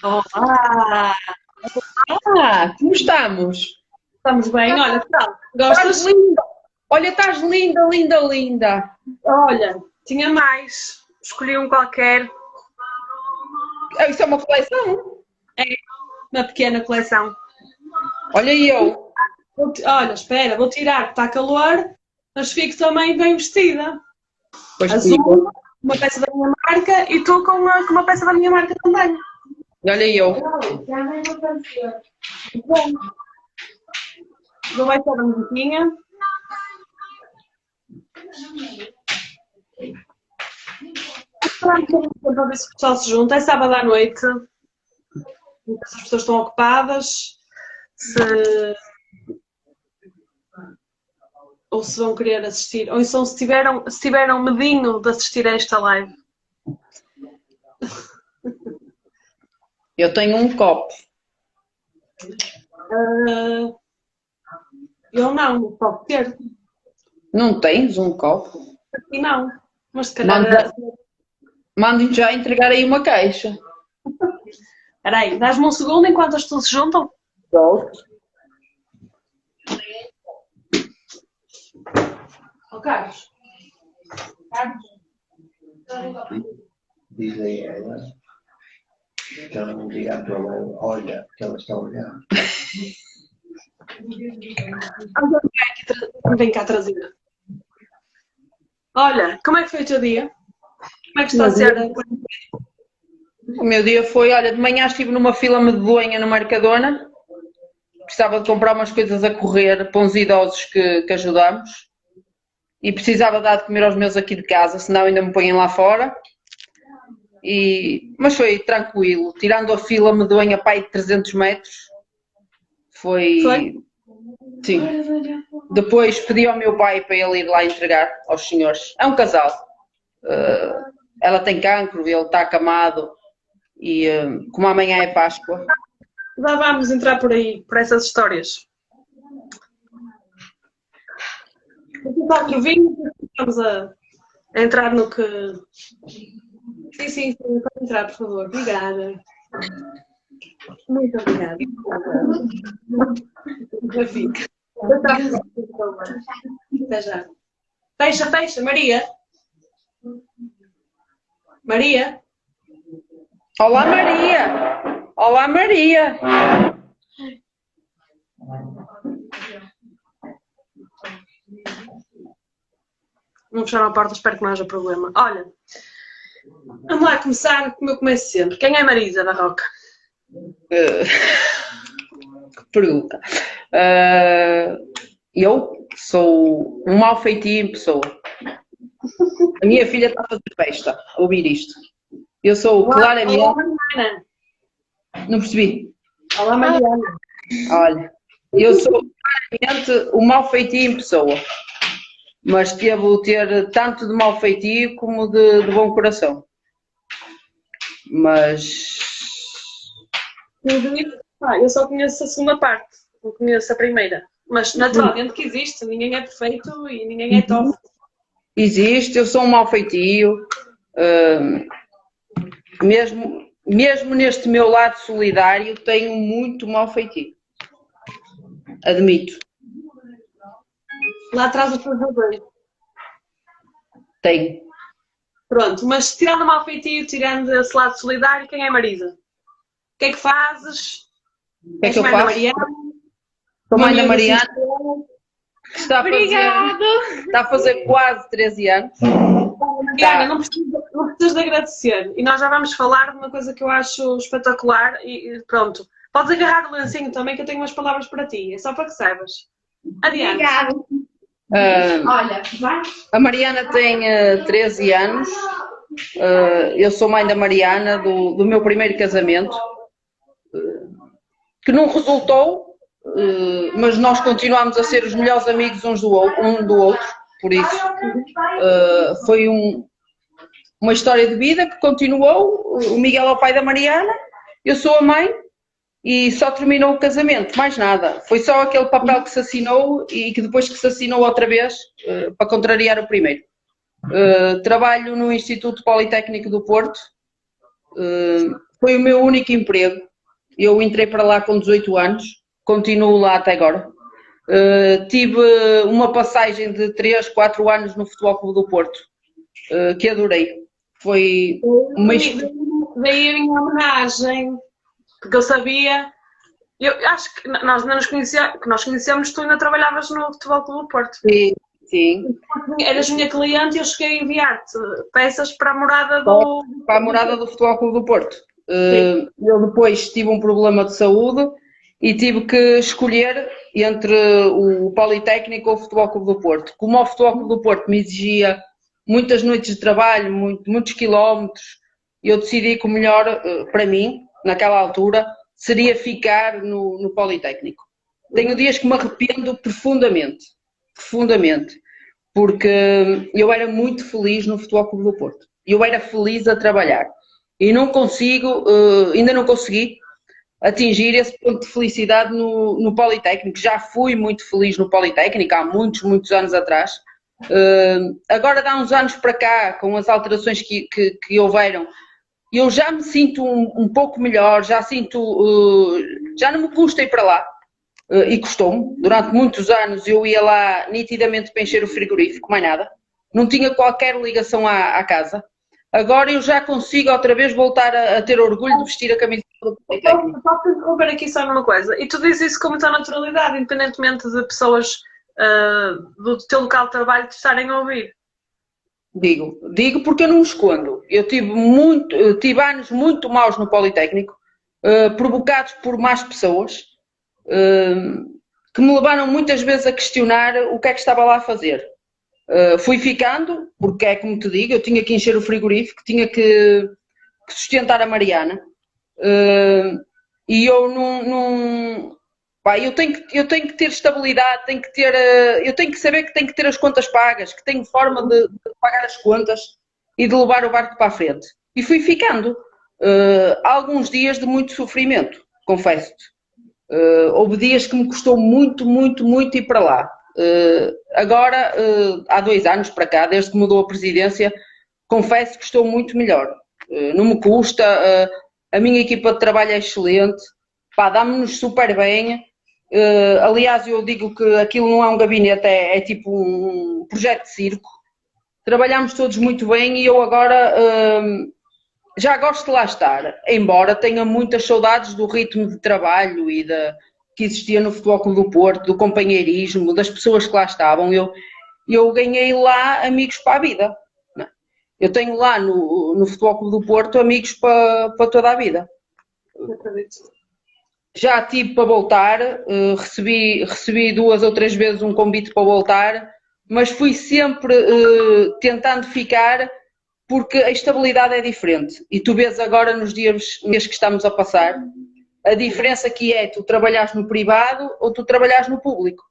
Olá! Como estamos? Estamos bem? Olha, que tal? Estás Gostas? linda! Olha, estás linda, linda, linda! Olha, tinha mais. Escolhi um qualquer. Isso é uma coleção? É uma pequena coleção. Olha eu! Olha, espera, vou tirar, que está calor, mas fico também bem vestida. Pois fico. Azul, uma peça da minha marca e tu com uma peça da minha marca também. Olha eu! Bom, vou baixar a musiquinha. Esperar um bocadinho para ver se o pessoal se junta. É sábado à noite. As pessoas estão ocupadas. Se ou se vão querer assistir, ou então se tiveram medinho de assistir a esta live. Eu tenho um copo. Eu não pode ter. Não tens um copo? Aqui não. Mas se calhar. Mando já entregar aí uma caixa. Espera aí, dás-me um segundo enquanto as pessoas se juntam? Pronto. Ó Carlos. Diz aí ela que ela não diga à tua mãe, olha, que ela está a olhar. Vem cá trazer. Olha, como é que foi o teu dia? Como é que está a ser? O meu dia foi, olha, de manhã estive numa fila medonha no Mercadona. Precisava de comprar umas coisas a correr para uns idosos que ajudamos. E precisava dar de comer aos meus aqui de casa, senão ainda me põem lá fora. Mas foi tranquilo, tirando a fila medonha para aí de 300 metros. Foi? Sim. Depois pedi ao meu pai para ele ir lá entregar aos senhores. É um casal. Ela tem cancro, ele está acamado. E como amanhã é Páscoa. Já vamos entrar por aí, por essas histórias. Vou colocar o vinho e vamos a entrar no que. Sim, pode entrar, por favor. Obrigada. Muito obrigada. Já fica. Até já. Fecha, Maria. Maria. Olá, Maria! Olá, Maria! Não fecharam a porta, espero que não haja problema. Olha, vamos lá começar como eu começo sempre. Quem é Marisa da Roca? Que pergunta. Eu sou um mau feitio em pessoa. A minha filha está a fazer festa a ouvir isto. Eu sou claramente. Olá, Mariana. Não percebi. Olá, Mariana. Olha, eu sou claramente um mau feitio em pessoa. Mas devo ter tanto de mau feitio como de bom coração. Mas. Eu só conheço a segunda parte, não conheço a primeira. Mas naturalmente que existe, ninguém é perfeito e ninguém é top. Existe, eu sou um mau feitio. Mesmo neste meu lado solidário, tenho muito mau feitio. Admito. Lá atrás o verdadeiro. Tenho. Pronto, mas tirando o mal feitio, tirando esse lado solidário, quem é Marisa? O que é que fazes? O que é que eu faço? Sou mãe da Mariana, que está a fazer quase 13 anos. Mariana, não precisas de agradecer. E nós já vamos falar de uma coisa que eu acho espetacular e pronto. Podes agarrar o lencinho também, que eu tenho umas palavras para ti. É só para que saibas. Adiante. Obrigada. Olha, vai. A Mariana tem 13 anos. Eu sou mãe da Mariana, do meu primeiro casamento, que não resultou, mas nós continuamos a ser os melhores amigos um do outro, por isso foi uma história de vida que continuou. O Miguel é o pai da Mariana, eu sou a mãe e só terminou o casamento, mais nada. Foi só aquele papel que se assinou e que depois que se assinou outra vez, para contrariar o primeiro. Trabalho no Instituto Politécnico do Porto, foi o meu único emprego. Eu entrei para lá com 18 anos, continuo lá até agora. Tive uma passagem de 3, 4 anos no Futebol Clube do Porto, que adorei. Foi uma Daí a minha homenagem, porque eu sabia, eu acho que nós ainda nós conhecemos, tu ainda trabalhavas no Futebol Clube do Porto. Sim. Eras minha cliente e eu cheguei a enviar-te peças para a morada Para a morada do Futebol Clube do Porto. Eu depois tive um problema de saúde e tive que escolher entre o Politécnico ou o Futebol Clube do Porto. Como o Futebol Clube do Porto me exigia muitas noites de trabalho, muitos quilómetros, eu decidi que o melhor para mim, naquela altura, seria ficar no Politécnico. Tenho dias que me arrependo profundamente, porque eu era muito feliz no Futebol Clube do Porto. Eu era feliz a trabalhar e não consigo, ainda não consegui atingir esse ponto de felicidade no Politécnico. Já fui muito feliz no Politécnico há muitos, muitos anos atrás. Agora, há uns anos para cá, com as alterações que houveram, eu já me sinto um pouco melhor, já não me custa ir para lá. E custou-me. Durante muitos anos eu ia lá nitidamente para encher o frigorífico, mais nada. Não tinha qualquer ligação à casa. Agora eu já consigo outra vez voltar a ter orgulho de vestir a camisa do Politécnico. Posso interromper aqui só numa coisa? E tu dizes isso com muita naturalidade, independentemente de pessoas do teu local de trabalho te estarem a ouvir. Digo porque eu não me escondo. Eu tive anos muito maus no Politécnico, provocados por más pessoas, que me levaram muitas vezes a questionar o que é que estava lá a fazer. Fui ficando, porque é como te digo, eu tinha que encher o frigorífico, tinha que sustentar a Mariana, e eu não pá, eu tenho que ter estabilidade, eu tenho que saber que tenho que ter as contas pagas, que tenho forma de pagar as contas e de levar o barco para a frente. E fui ficando. Alguns dias de muito sofrimento, confesso-te. Houve dias que me custou muito, muito, muito ir para lá. Agora, há 2 anos para cá, desde que mudou a presidência, confesso que estou muito melhor. Não me custa, a minha equipa de trabalho é excelente, pá, dá-me-nos super bem. Aliás, eu digo que aquilo não é um gabinete, é tipo um projeto de circo. Trabalhamos todos muito bem e eu agora já gosto de lá estar, embora tenha muitas saudades do ritmo de trabalho e que existia no Futebol Clube do Porto, do companheirismo, das pessoas que lá estavam. Eu ganhei lá amigos para a vida. Eu tenho lá no Futebol Clube do Porto amigos para toda a vida. Já tive para voltar, recebi 2 ou 3 vezes um convite para voltar, mas fui sempre tentando ficar, porque a estabilidade é diferente. E tu vês agora nos dias que estamos a passar, a diferença que é tu trabalhares no privado ou tu trabalhares no público.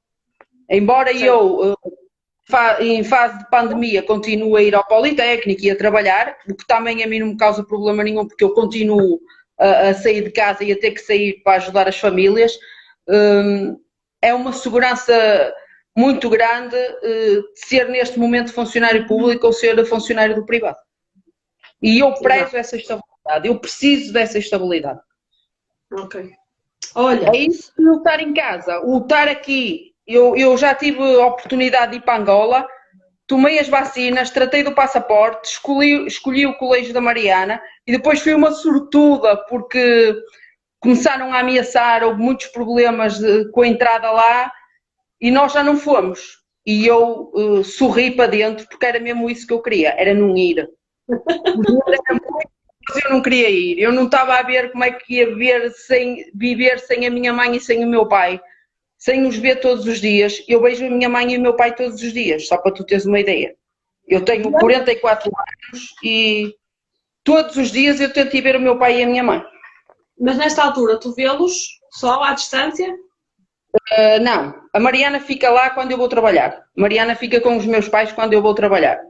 Embora eu, em fase de pandemia, continue a ir ao Politécnico e a trabalhar, o que também a mim não me causa problema nenhum, porque eu continuo a sair de casa e a ter que sair para ajudar as famílias, é uma segurança muito grande de ser neste momento funcionário público ou ser funcionário do privado. E eu prezo essa estabilidade, eu preciso dessa estabilidade. Ok. Olha, é isso de não estar em casa, o estar aqui, eu já tive a oportunidade de ir para Angola, tomei as vacinas, tratei do passaporte, escolhi o Colégio da Mariana e depois fui uma sortuda porque começaram a ameaçar, houve muitos problemas com a entrada lá e nós já não fomos. E eu sorri para dentro porque era mesmo isso que eu queria, era não ir. Mas eu não queria ir, eu não estava a ver como é que ia viver sem a minha mãe e sem o meu pai. Sem os ver todos os dias. Eu vejo a minha mãe e o meu pai todos os dias, só para tu teres uma ideia. Eu tenho 44 anos e todos os dias eu tento ir ver o meu pai e a minha mãe. Mas nesta altura, tu vê-los só à distância? Não, a Mariana fica lá quando eu vou trabalhar. A Mariana fica com os meus pais quando eu vou trabalhar.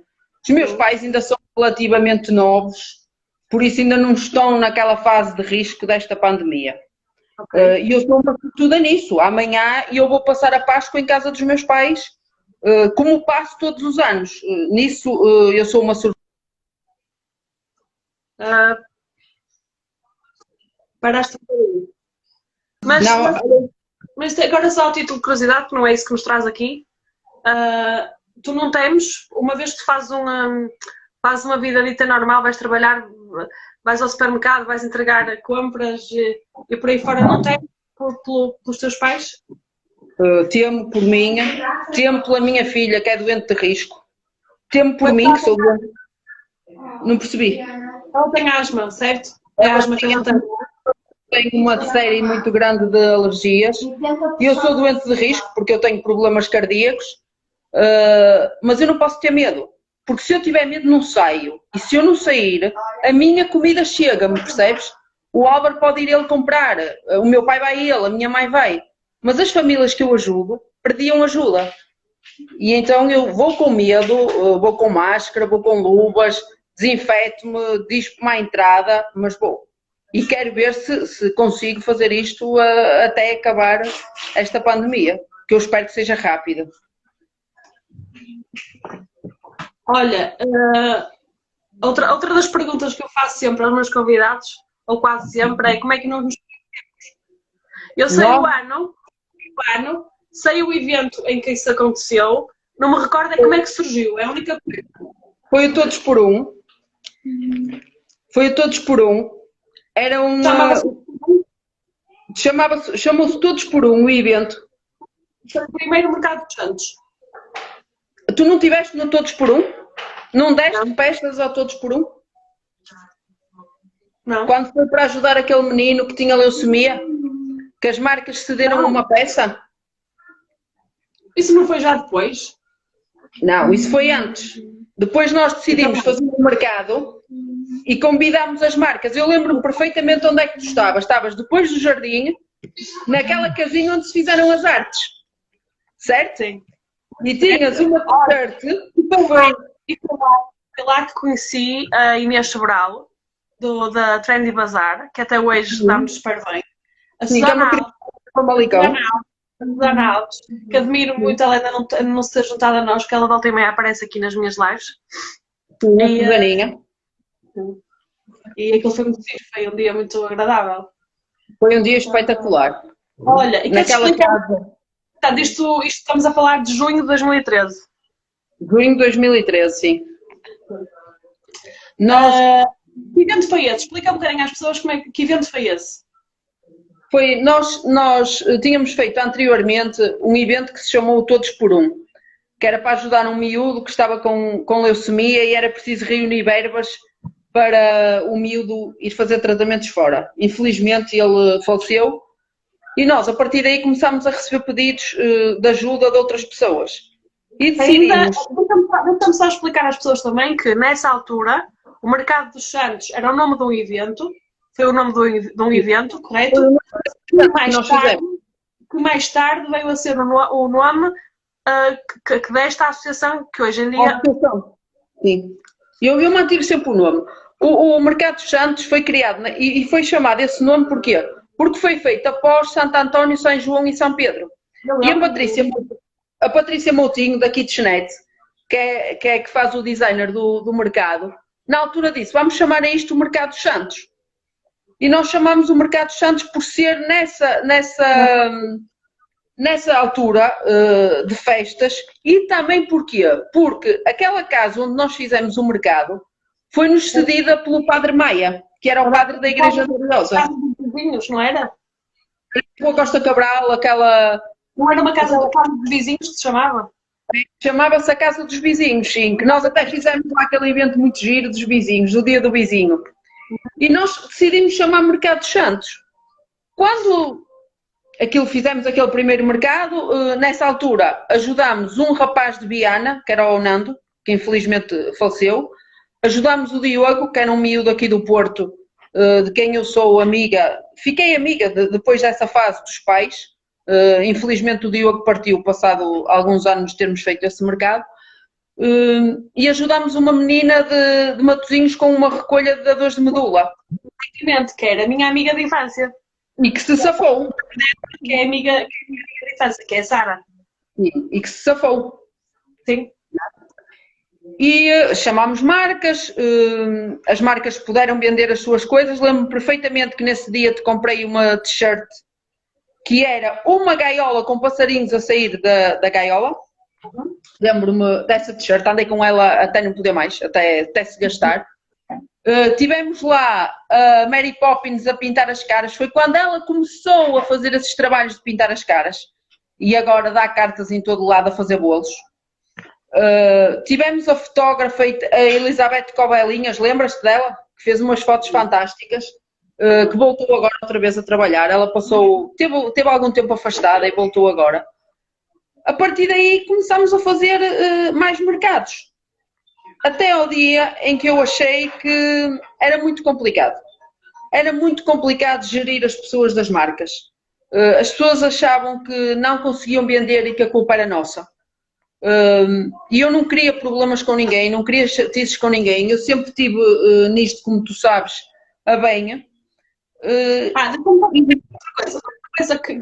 Os meus pais ainda são relativamente novos, por isso ainda não estão naquela fase de risco desta pandemia. E eu sou uma sortuda nisso. Amanhã eu vou passar a Páscoa em casa dos meus pais, como passo todos os anos. Nisso eu sou uma sortuda. Paraste um bocadinho. Mas, Não, mas agora só a título de curiosidade, que não é isso que nos traz aqui. Tu não temes, uma vez que tu fazes uma vida dita normal, vais trabalhar, vais ao supermercado, vais entregar compras e por aí fora, não temes pelos teus pais? temo por mim, temo pela minha filha, que é doente de risco. Temo por mim, que sou doente. Não percebi. Ela tem asma, certo? É a asma que ela tem. Tenho uma série muito grande de alergias. Eu sou doente de risco porque eu tenho problemas cardíacos, mas eu não posso ter medo. Porque se eu tiver medo não saio. E se eu não sair, a minha comida chega-me, percebes? O Álvaro pode ir ele comprar, o meu pai vai ele, a minha mãe vai. Mas as famílias que eu ajudo perdiam ajuda. E então eu vou com medo, vou com máscara, vou com luvas, desinfeto-me, dispo-me à entrada, mas vou. E quero ver se consigo fazer isto até acabar esta pandemia, que eu espero que seja rápida. Olha, outra das perguntas que eu faço sempre aos meus convidados, ou quase sempre, é como é que nós nos conhecemos? Eu sei o ano, sei o evento em que isso aconteceu, não me recordo como é que surgiu, é a única coisa. Foi o Todos por Um. Foi o Todos por Um. Era uma... Chamou-se Todos por Um, o evento. Foi o primeiro Mercado dos Santos. Tu não estiveste no Todos por Um? Não deste festas ao Todos por Um? Não. Quando foi para ajudar aquele menino que tinha leucemia, que as marcas cederam uma peça? Isso não foi já depois? Não, isso foi antes. Depois nós decidimos fazer um mercado e convidámos as marcas. Eu lembro-me perfeitamente onde é que tu estavas. Estavas depois do jardim, naquela casinha onde se fizeram as artes. Certo? Sim. E tinhas uma t-shirt e foi lá que conheci a Inês Sobral, da Trendy Bazaar, que até hoje dá-nos super bem. A Susana Alves, que admiro muito, ela ainda não se ter juntado a nós, que ela volta e meia aparece aqui nas minhas lives. E aquilo foi muito fixe, foi um dia muito agradável. Foi um dia espetacular. Olha, e naquela casa. Portanto, isto estamos a falar de junho de 2013. Junho de 2013, sim. Que evento foi esse? Explica um bocadinho às pessoas que evento foi esse. Nós tínhamos feito anteriormente um evento que se chamou Todos por Um, que era para ajudar um miúdo que estava com leucemia e era preciso reunir verbas para o miúdo ir fazer tratamentos fora. Infelizmente ele faleceu e nós a partir daí começámos a receber pedidos de ajuda de outras pessoas. E decidimos... Vamos só explicar às pessoas também que nessa altura o Mercado dos Santos era o nome de um evento, foi o nome de um evento, correto? Que mais tarde veio a ser o nome que desta associação, que hoje em dia... Sim. Eu mantive sempre o nome. O Mercado dos Santos foi criado e foi chamado esse nome porquê? Porque foi feito após Santo António, São João e São Pedro. E a Patrícia Moutinho, da Kitchenette, que faz o designer do mercado, na altura disse, vamos chamar a isto o Mercado dos Santos. E nós chamamos o Mercado dos Santos por ser nessa altura de festas. E também porquê? Porque aquela casa onde nós fizemos o mercado foi-nos cedida pelo Padre Maia, que era o padre da Igreja Gloriosa. Casa dos vizinhos, não era? Rua Costa Cabral, aquela... Não era uma casa dos vizinhos que se chamava? Chamava-se a Casa dos Vizinhos, sim, que nós até fizemos lá aquele evento muito giro dos vizinhos, do Dia do Vizinho. E nós decidimos chamar Mercado dos Santos. Quando fizemos aquele primeiro mercado, nessa altura ajudámos um rapaz de Viana, que era o Nando, que infelizmente faleceu. Ajudámos o Diogo, que era um miúdo aqui do Porto, de quem eu sou amiga. Fiquei amiga depois dessa fase dos pais. Infelizmente o Diogo partiu passado alguns anos de termos feito esse mercado. E ajudámos uma menina de Matosinhos com uma recolha de dores de medula. Que era a minha amiga de infância. E que se safou. Que é amiga de infância, que é a Sara. E que se safou. Sim. E chamámos marcas, as marcas puderam vender as suas coisas. Lembro-me perfeitamente que nesse dia te comprei uma t-shirt que era uma gaiola com passarinhos a sair da gaiola. Lembro-me dessa t-shirt, andei com ela até não poder mais, até se gastar. Tivemos lá a Mary Poppins a pintar as caras, foi quando ela começou a fazer esses trabalhos de pintar as caras e agora dá cartas em todo lado a fazer bolos. Tivemos a fotógrafa, a Elizabeth Cobelinhas, lembras-te dela? Que fez umas fotos fantásticas, que voltou agora outra vez a trabalhar. Ela teve algum tempo afastada e voltou agora. A partir daí começámos a fazer mais mercados. Até ao dia em que eu achei que era muito complicado. Era muito complicado gerir as pessoas das marcas. As pessoas achavam que não conseguiam vender e que a culpa era nossa. E eu não queria problemas com ninguém, não queria chatices com ninguém. Eu sempre tive nisto, como tu sabes, a benha. Coisa que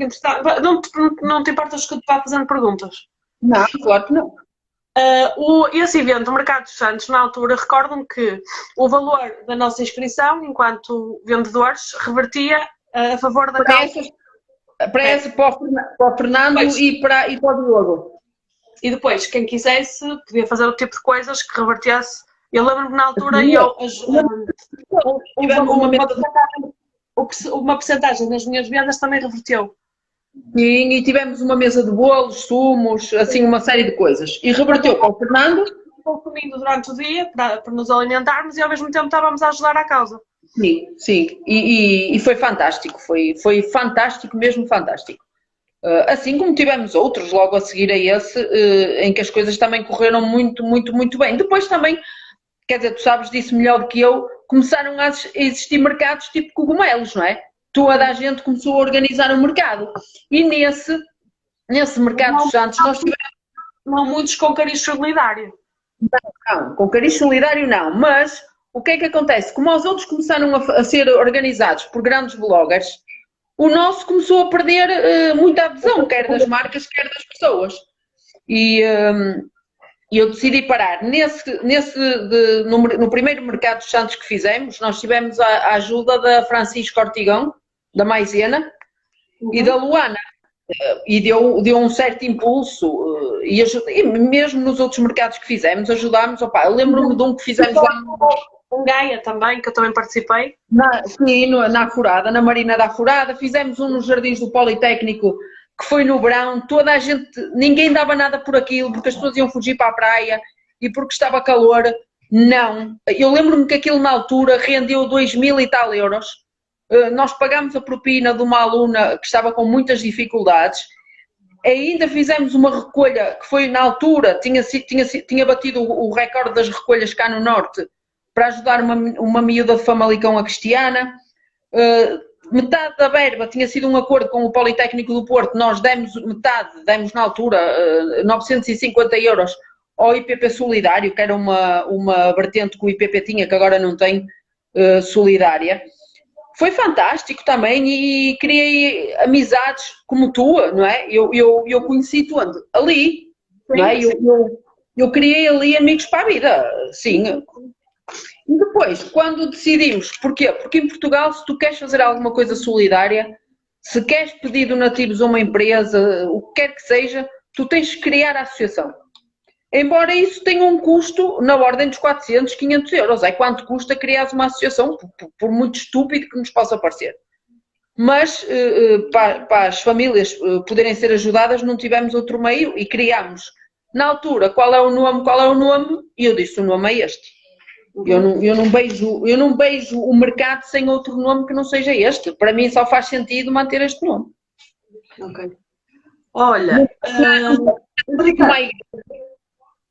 não te importas que eu te vá fazendo perguntas? Não, claro que não. Esse evento, o Mercado dos Santos, na altura, recordo-me que o valor da nossa inscrição, enquanto vendedores, revertia a favor da causa. Para o Fernando e para o Diogo. E depois, quem quisesse, podia fazer o tipo de coisas que revertesse. Eu lembro-me na altura uma porcentagem das minhas vendas também reverteu. Sim, e tivemos uma mesa de bolos, sumos, assim uma série de coisas. E reverteu para o Fernando. Consumindo durante o dia para nos alimentarmos e ao mesmo tempo estávamos a ajudar a causa. Sim, sim. E foi fantástico. Foi fantástico, mesmo fantástico. Assim como tivemos outros logo a seguir a esse, em que as coisas também correram muito, muito, muito bem. Depois também, quer dizer, tu sabes disso melhor do que eu, começaram a existir mercados tipo cogumelos, não é? Toda a gente começou a organizar um mercado. E nesse mercado dos Santos nós tivemos... Não muitos com cariz solidário. Não, com cariz solidário não, mas o que é que acontece? Como os outros começaram a ser organizados por grandes bloggers, o nosso começou a perder muita adesão, quer das marcas, quer das pessoas. E eu decidi parar. No primeiro Mercado dos Santos que fizemos, nós tivemos a ajuda da Francisco Ortigão, da Maisena, e da Luana. E deu um certo impulso. E mesmo nos outros mercados que fizemos, ajudámos. Opa, eu lembro-me de um que fizemos lá em Gaia também, que eu também participei. Na Afurada, na Marina da Afurada. Fizemos um nos Jardins do Politécnico, que foi no verão. Toda a gente, ninguém dava nada por aquilo, porque as pessoas iam fugir para a praia e porque estava calor. Não. Eu lembro-me que aquilo na altura rendeu 2.000 e tal euros. Nós pagámos a propina de uma aluna que estava com muitas dificuldades. Ainda fizemos uma recolha que foi na altura, tinha batido o recorde das recolhas cá no Norte, para ajudar uma miúda de Famalicão, a Cristiana. Metade da verba tinha sido um acordo com o Politécnico do Porto, nós demos na altura 950 euros ao IPP Solidário, que era uma vertente que o IPP tinha, que agora não tem, solidária. Foi fantástico também e criei amizades como tua, não é? Eu conheci-te onde? Ali, não é? Eu criei ali amigos para a vida, sim. E depois, quando decidimos, porquê? Porque em Portugal, se tu queres fazer alguma coisa solidária, se queres pedir donativos a uma empresa, o que quer que seja, tu tens que criar a associação. Embora isso tenha um custo na ordem dos 400, 500 euros. É quanto custa criar uma associação, por muito estúpido que nos possa parecer. Mas para as famílias poderem ser ajudadas, não tivemos outro meio e criámos. Na altura, qual é o nome? E eu disse, o nome é este. Eu não vejo o mercado sem outro nome que não seja este. Para mim só faz sentido manter este nome. Ok. Olha,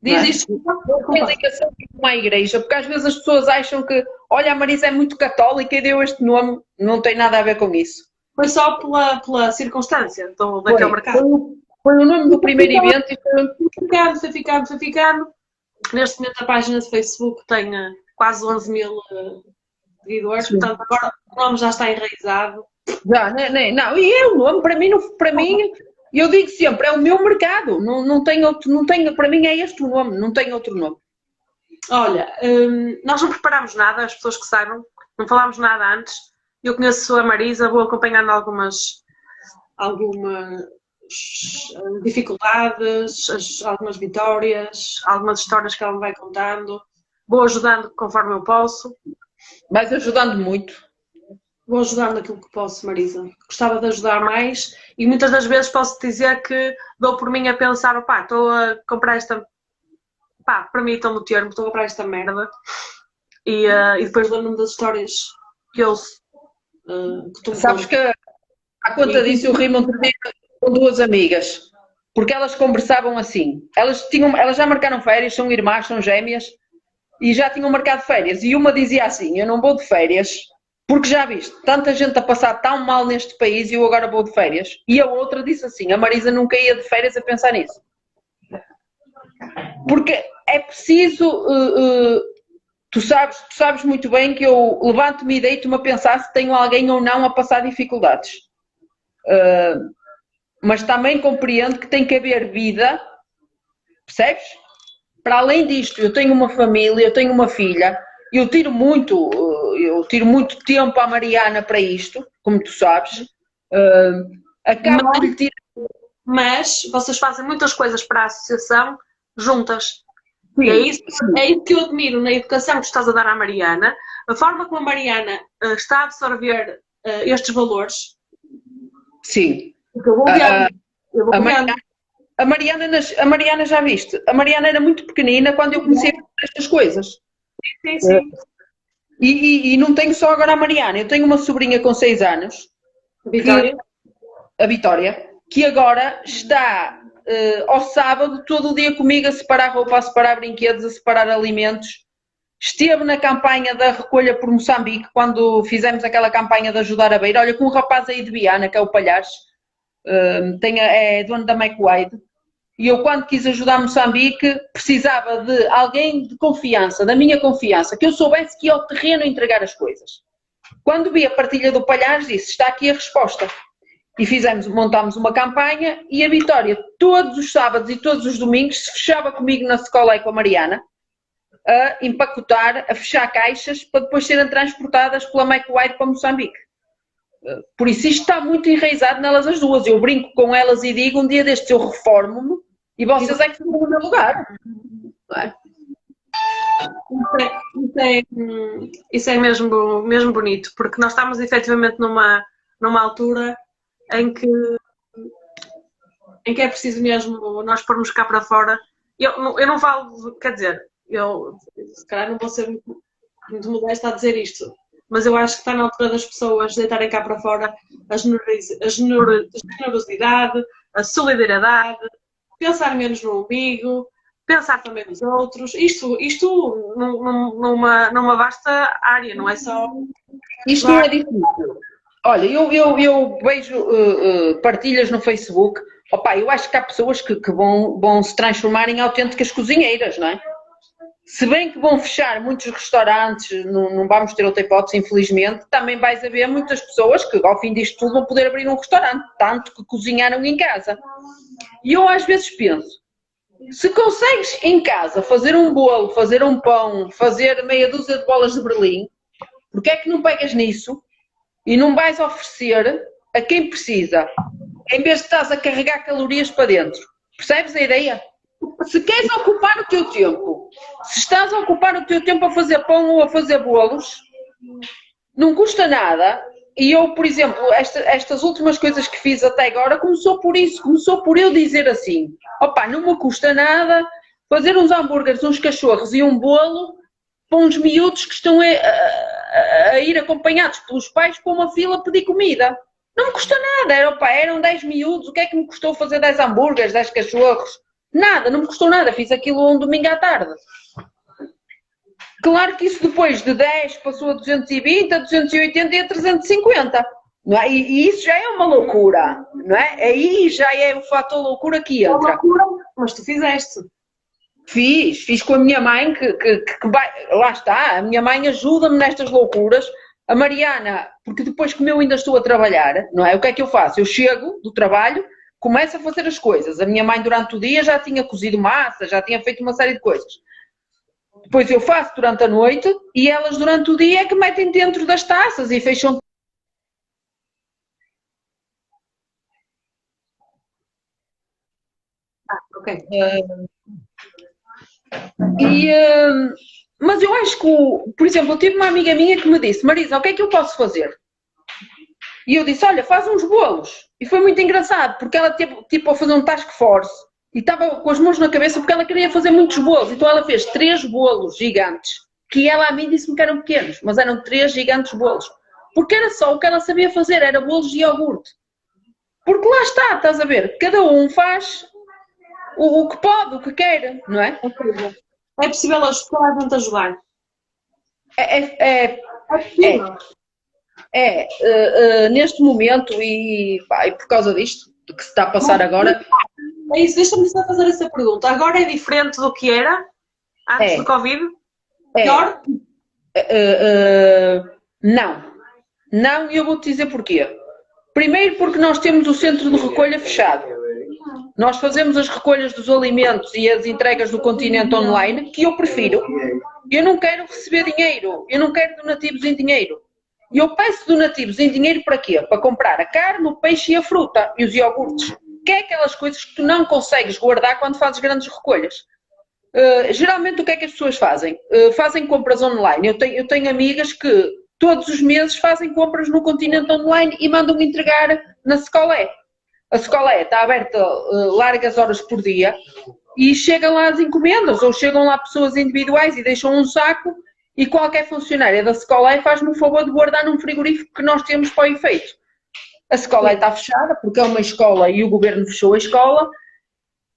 diz isto com ligação com uma igreja, porque às vezes as pessoas acham que, olha, a Marisa é muito católica e deu este nome, não tem nada a ver com isso. Foi só pela circunstância daquele mercado. Foi o nome do primeiro evento e foi ficando. Neste momento a página de Facebook tem quase 11.000 seguidores, portanto agora o nome já está enraizado. Não, e é o nome, para mim, eu digo sempre, é o meu mercado, não tem outro, para mim é este o nome, não tem outro nome. Olha, nós não preparámos nada, as pessoas que saibam, não falámos nada antes. Eu conheço a Marisa, vou acompanhando algumas dificuldades, algumas vitórias, algumas histórias que ela me vai contando. Vou ajudando conforme eu posso. Vais ajudando muito. Vou ajudando aquilo que posso, Marisa. Gostava de ajudar mais e muitas das vezes posso dizer que dou por mim a pensar, opá, estou a comprar esta... Pá, permitam-me o termo, estou a comprar esta merda. E depois lembro-me das histórias que eu... que tu me Sabes que, à conta disso, eu rimo outro dia com duas amigas. Porque elas conversavam assim. Elas já marcaram férias, são irmãs, são gêmeas. E já tinham marcado férias. E uma dizia assim, eu não vou de férias... Porque já viste, tanta gente a passar tão mal neste país e eu agora vou de férias. E a outra disse assim, a Marisa nunca ia de férias a pensar nisso. Porque é preciso, tu sabes muito bem que eu levanto-me e deito-me a pensar se tenho alguém ou não a passar dificuldades. Mas também compreendo que tem que haver vida, percebes? Para além disto, eu tenho uma família, eu tenho uma filha, eu tiro muito tempo à Mariana para isto, como tu sabes. Acabo de lhe tirar. Mas vocês fazem muitas coisas para a associação juntas. Sim, é isso que eu admiro na educação que estás a dar à Mariana, a forma como a Mariana está a absorver estes valores. Sim. Eu vou vendo. A Mariana já viste, a Mariana era muito pequenina quando eu comecei a fazer estas coisas. Sim. E não tenho só agora a Mariana, eu tenho uma sobrinha com 6 anos, a Vitória, que agora está ao sábado todo o dia comigo a separar roupa, a separar brinquedos, a separar alimentos. Esteve na campanha da recolha por Moçambique, quando fizemos aquela campanha de ajudar a beira. Olha, com um rapaz aí de Viana, que é o Palhares, é dono da McWide. E eu, quando quis ajudar Moçambique, precisava de alguém de confiança, da minha confiança, que eu soubesse que ia ao terreno entregar as coisas. Quando vi a partilha do Palhares, disse, está aqui a resposta. E montámos uma campanha e a Vitória, todos os sábados e todos os domingos, se fechava comigo na escola aí com a Mariana, a empacotar, a fechar caixas, para depois serem transportadas pela McWide para Moçambique. Por isso isto está muito enraizado nelas as duas. Eu brinco com elas e digo, um dia destes eu reformo-me e vocês é que estão no meu lugar. Não é? Isso é mesmo bonito, porque nós estamos efetivamente numa altura em que é preciso mesmo nós pormos cá para fora. Eu não falo, quer dizer, eu se calhar não vou ser muito modesta a dizer isto, mas eu acho que está na altura das pessoas deitarem cá para fora a generosidade, a solidariedade, pensar menos no umbigo, pensar também nos outros. Isto numa vasta área, não é só... Isto não é difícil. Olha, eu vejo partilhas no Facebook. Opa, eu acho que há pessoas que vão se transformar em autênticas cozinheiras, não é? Se bem que vão fechar muitos restaurantes, não vamos ter outra hipótese, infelizmente, também vais haver muitas pessoas que ao fim disto tudo vão poder abrir um restaurante, tanto que cozinharam em casa. E eu às vezes penso, se consegues em casa fazer um bolo, fazer um pão, fazer meia dúzia de bolas de Berlim, porque é que não pegas nisso e não vais oferecer a quem precisa, em vez de estás a carregar calorias para dentro? Percebes a ideia? Se queres ocupar o teu tempo, se estás a ocupar o teu tempo a fazer pão ou a fazer bolos, não custa nada. E eu, por exemplo, estas últimas coisas que fiz até agora, começou por isso, começou por eu dizer assim, opá, não me custa nada fazer uns hambúrgueres, uns cachorros e um bolo para uns miúdos que estão a ir acompanhados pelos pais para uma fila pedir comida. Não me custa nada, eram 10 miúdos, o que é que me custou fazer 10 hambúrgueres, 10 cachorros? Nada, não me custou nada, fiz aquilo um domingo à tarde. Claro que isso depois de 10 passou a 220, a 280 e a 350. Não é? E isso já é uma loucura, não é? Aí já é o fator loucura que entra. É loucura, mas tu fizeste. Fiz com a minha mãe, que vai, lá está, a minha mãe ajuda-me nestas loucuras. A Mariana, porque depois como eu ainda estou a trabalhar, não é? O que é que eu faço? Eu chego do trabalho, começo a fazer as coisas. A minha mãe durante o dia já tinha cozido massa, já tinha feito uma série de coisas. Depois eu faço durante a noite e elas durante o dia é que metem dentro das taças e fecham. Ok. Mas eu acho que, por exemplo, eu tive uma amiga minha que me disse: Marisa, o que é que eu posso fazer? E eu disse: olha, faz uns bolos. E foi muito engraçado, porque ela teve tipo a fazer um task force e estava com as mãos na cabeça porque ela queria fazer muitos bolos. Então ela fez 3 bolos gigantes, que ela a mim disse-me que eram pequenos, mas eram 3 gigantes bolos. Porque era só o que ela sabia fazer, era bolos de iogurte. Porque lá está, estás a ver, cada um faz o que pode, o que quer, não é? É possível toda a gente ajudar. É possível. Neste momento e por causa disto, do que se está a passar agora. É isso, deixa-me só fazer essa pergunta. Agora é diferente do que era antes do Covid? Pior? Não, e eu vou-te dizer porquê. Primeiro porque nós temos o centro de recolha fechado. Nós fazemos as recolhas dos alimentos e as entregas do continente online, que eu prefiro. Eu não quero receber dinheiro, eu não quero donativos em dinheiro. E eu peço donativos em dinheiro para quê? Para comprar a carne, o peixe e a fruta e os iogurtes. Que é aquelas coisas que tu não consegues guardar quando fazes grandes recolhas. Geralmente o que é que as pessoas fazem? Fazem compras online. Eu tenho amigas que todos os meses fazem compras no continente online e mandam entregar na Scolé. A Scolé está aberta largas horas por dia e chegam lá as encomendas ou chegam lá pessoas individuais e deixam um saco e qualquer funcionária da Scolé faz-me o favor de guardar num frigorífico que nós temos para o efeito. A Scolé está fechada porque é uma escola e o governo fechou a escola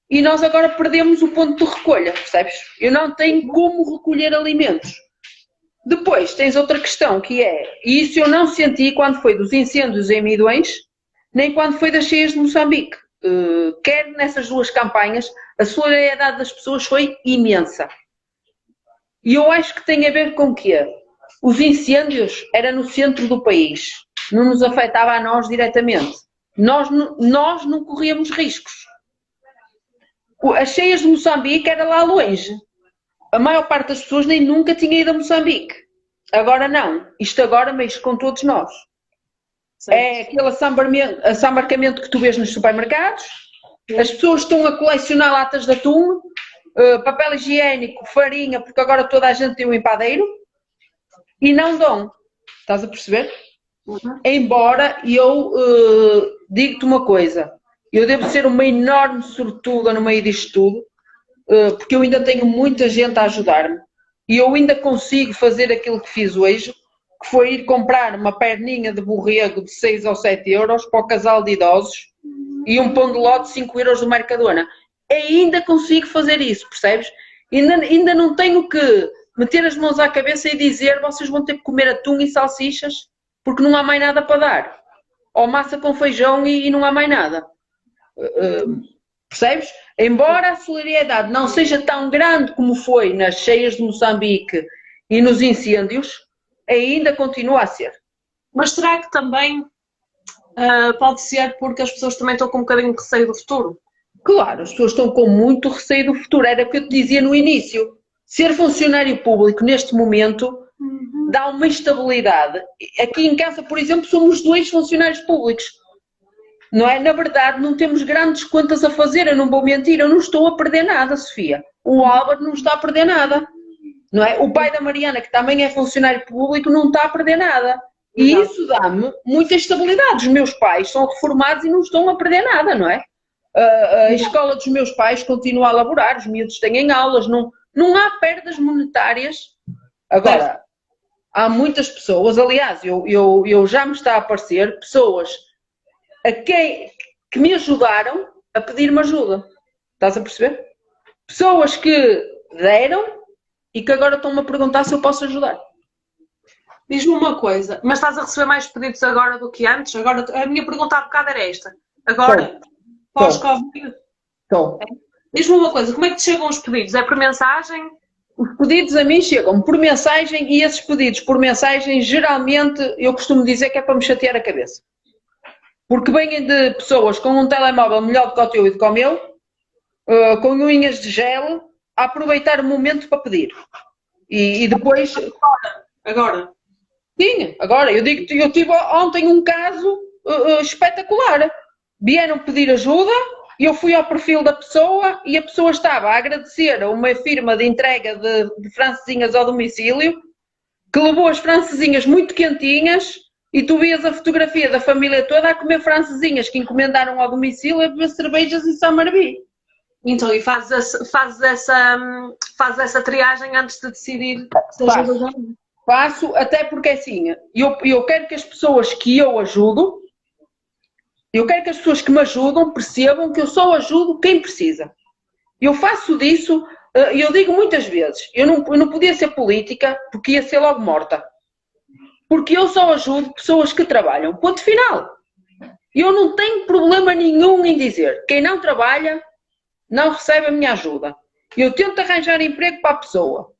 e nós agora perdemos o ponto de recolha, percebes? Eu não tenho como recolher alimentos. Depois tens outra questão que é, e isso eu não senti quando foi dos incêndios em Midões, nem quando foi das cheias de Moçambique. Quer nessas duas campanhas, a solidariedade das pessoas foi imensa. E eu acho que tem a ver com o quê? Os incêndios eram no centro do país, não nos afetava a nós diretamente. Nós não corríamos riscos. As cheias de Moçambique era lá longe. A maior parte das pessoas nem nunca tinha ido a Moçambique. Agora não. Isto agora mexe com todos nós. Certo. É aquele assambarcamento que tu vês nos supermercados. As pessoas estão a colecionar latas de atum, papel higiênico, farinha, porque agora toda a gente tem um empadeiro. E não dão. Estás a perceber? Uhum. Embora eu digo-te uma coisa. Eu devo ser uma enorme sortuda no meio disto tudo. Porque eu ainda tenho muita gente a ajudar-me e eu ainda consigo fazer aquilo que fiz hoje, que foi ir comprar uma perninha de borrego de 6 ou 7 euros para o casal de idosos e um pão de ló de 5 euros do Mercadona. Ainda consigo fazer isso, percebes? Ainda não tenho que meter as mãos à cabeça e dizer vocês vão ter que comer atum e salsichas porque não há mais nada para dar. Ou massa com feijão e não há mais nada. Percebes? Embora a solidariedade não seja tão grande como foi nas cheias de Moçambique e nos incêndios, ainda continua a ser. Mas será que também pode ser porque as pessoas também estão com um bocadinho de receio do futuro? Claro, as pessoas estão com muito receio do futuro. Era o que eu te dizia no início. Ser funcionário público neste momento dá uma estabilidade. Aqui em casa, por exemplo, somos 2 funcionários públicos. Não é? Na verdade, não temos grandes contas a fazer, eu não vou mentir, eu não estou a perder nada, Sofia. O Álvaro não está a perder nada. Não é? O pai da Mariana, que também é funcionário público, não está a perder nada. E isso dá-me muita estabilidade. Os meus pais são reformados e não estão a perder nada, não é? A escola dos meus pais continua a laborar, os miúdos têm aulas, não há perdas monetárias. Agora, há muitas pessoas, aliás, eu já me está a aparecer pessoas que me ajudaram a pedir-me ajuda. Estás a perceber? Pessoas que deram e que agora estão-me a perguntar se eu posso ajudar. Diz-me uma coisa, mas estás a receber mais pedidos agora do que antes? Agora, a minha pergunta há bocado era esta. Agora, pós-Covid? Diz-me uma coisa, como é que te chegam os pedidos? É por mensagem? Os pedidos a mim chegam por mensagem e esses pedidos por mensagem, geralmente, eu costumo dizer que é para me chatear a cabeça. Porque vêm de pessoas com um telemóvel melhor do que o teu e do que o meu, com unhas de gel, a aproveitar o momento para pedir. E depois... Agora. Sim, agora, eu tive ontem um caso espetacular. Vieram pedir ajuda, eu fui ao perfil da pessoa e a pessoa estava a agradecer a uma firma de entrega de francesinhas ao domicílio, que levou as francesinhas muito quentinhas, e tu vias a fotografia da família toda a comer francesinhas que encomendaram ao domicílio, a beber cervejas e Samarbi. Então, e fazes essa triagem antes de decidir se ajudas ou não? Faço, até porque assim, eu quero que as pessoas que eu ajudo, eu quero que as pessoas que me ajudam percebam que eu só ajudo quem precisa. Eu faço disso, eu digo muitas vezes, eu não podia ser política porque ia ser logo morta. Porque eu só ajudo pessoas que trabalham. Ponto final. Eu não tenho problema nenhum em dizer, quem não trabalha não recebe a minha ajuda. Eu tento arranjar emprego para a pessoa.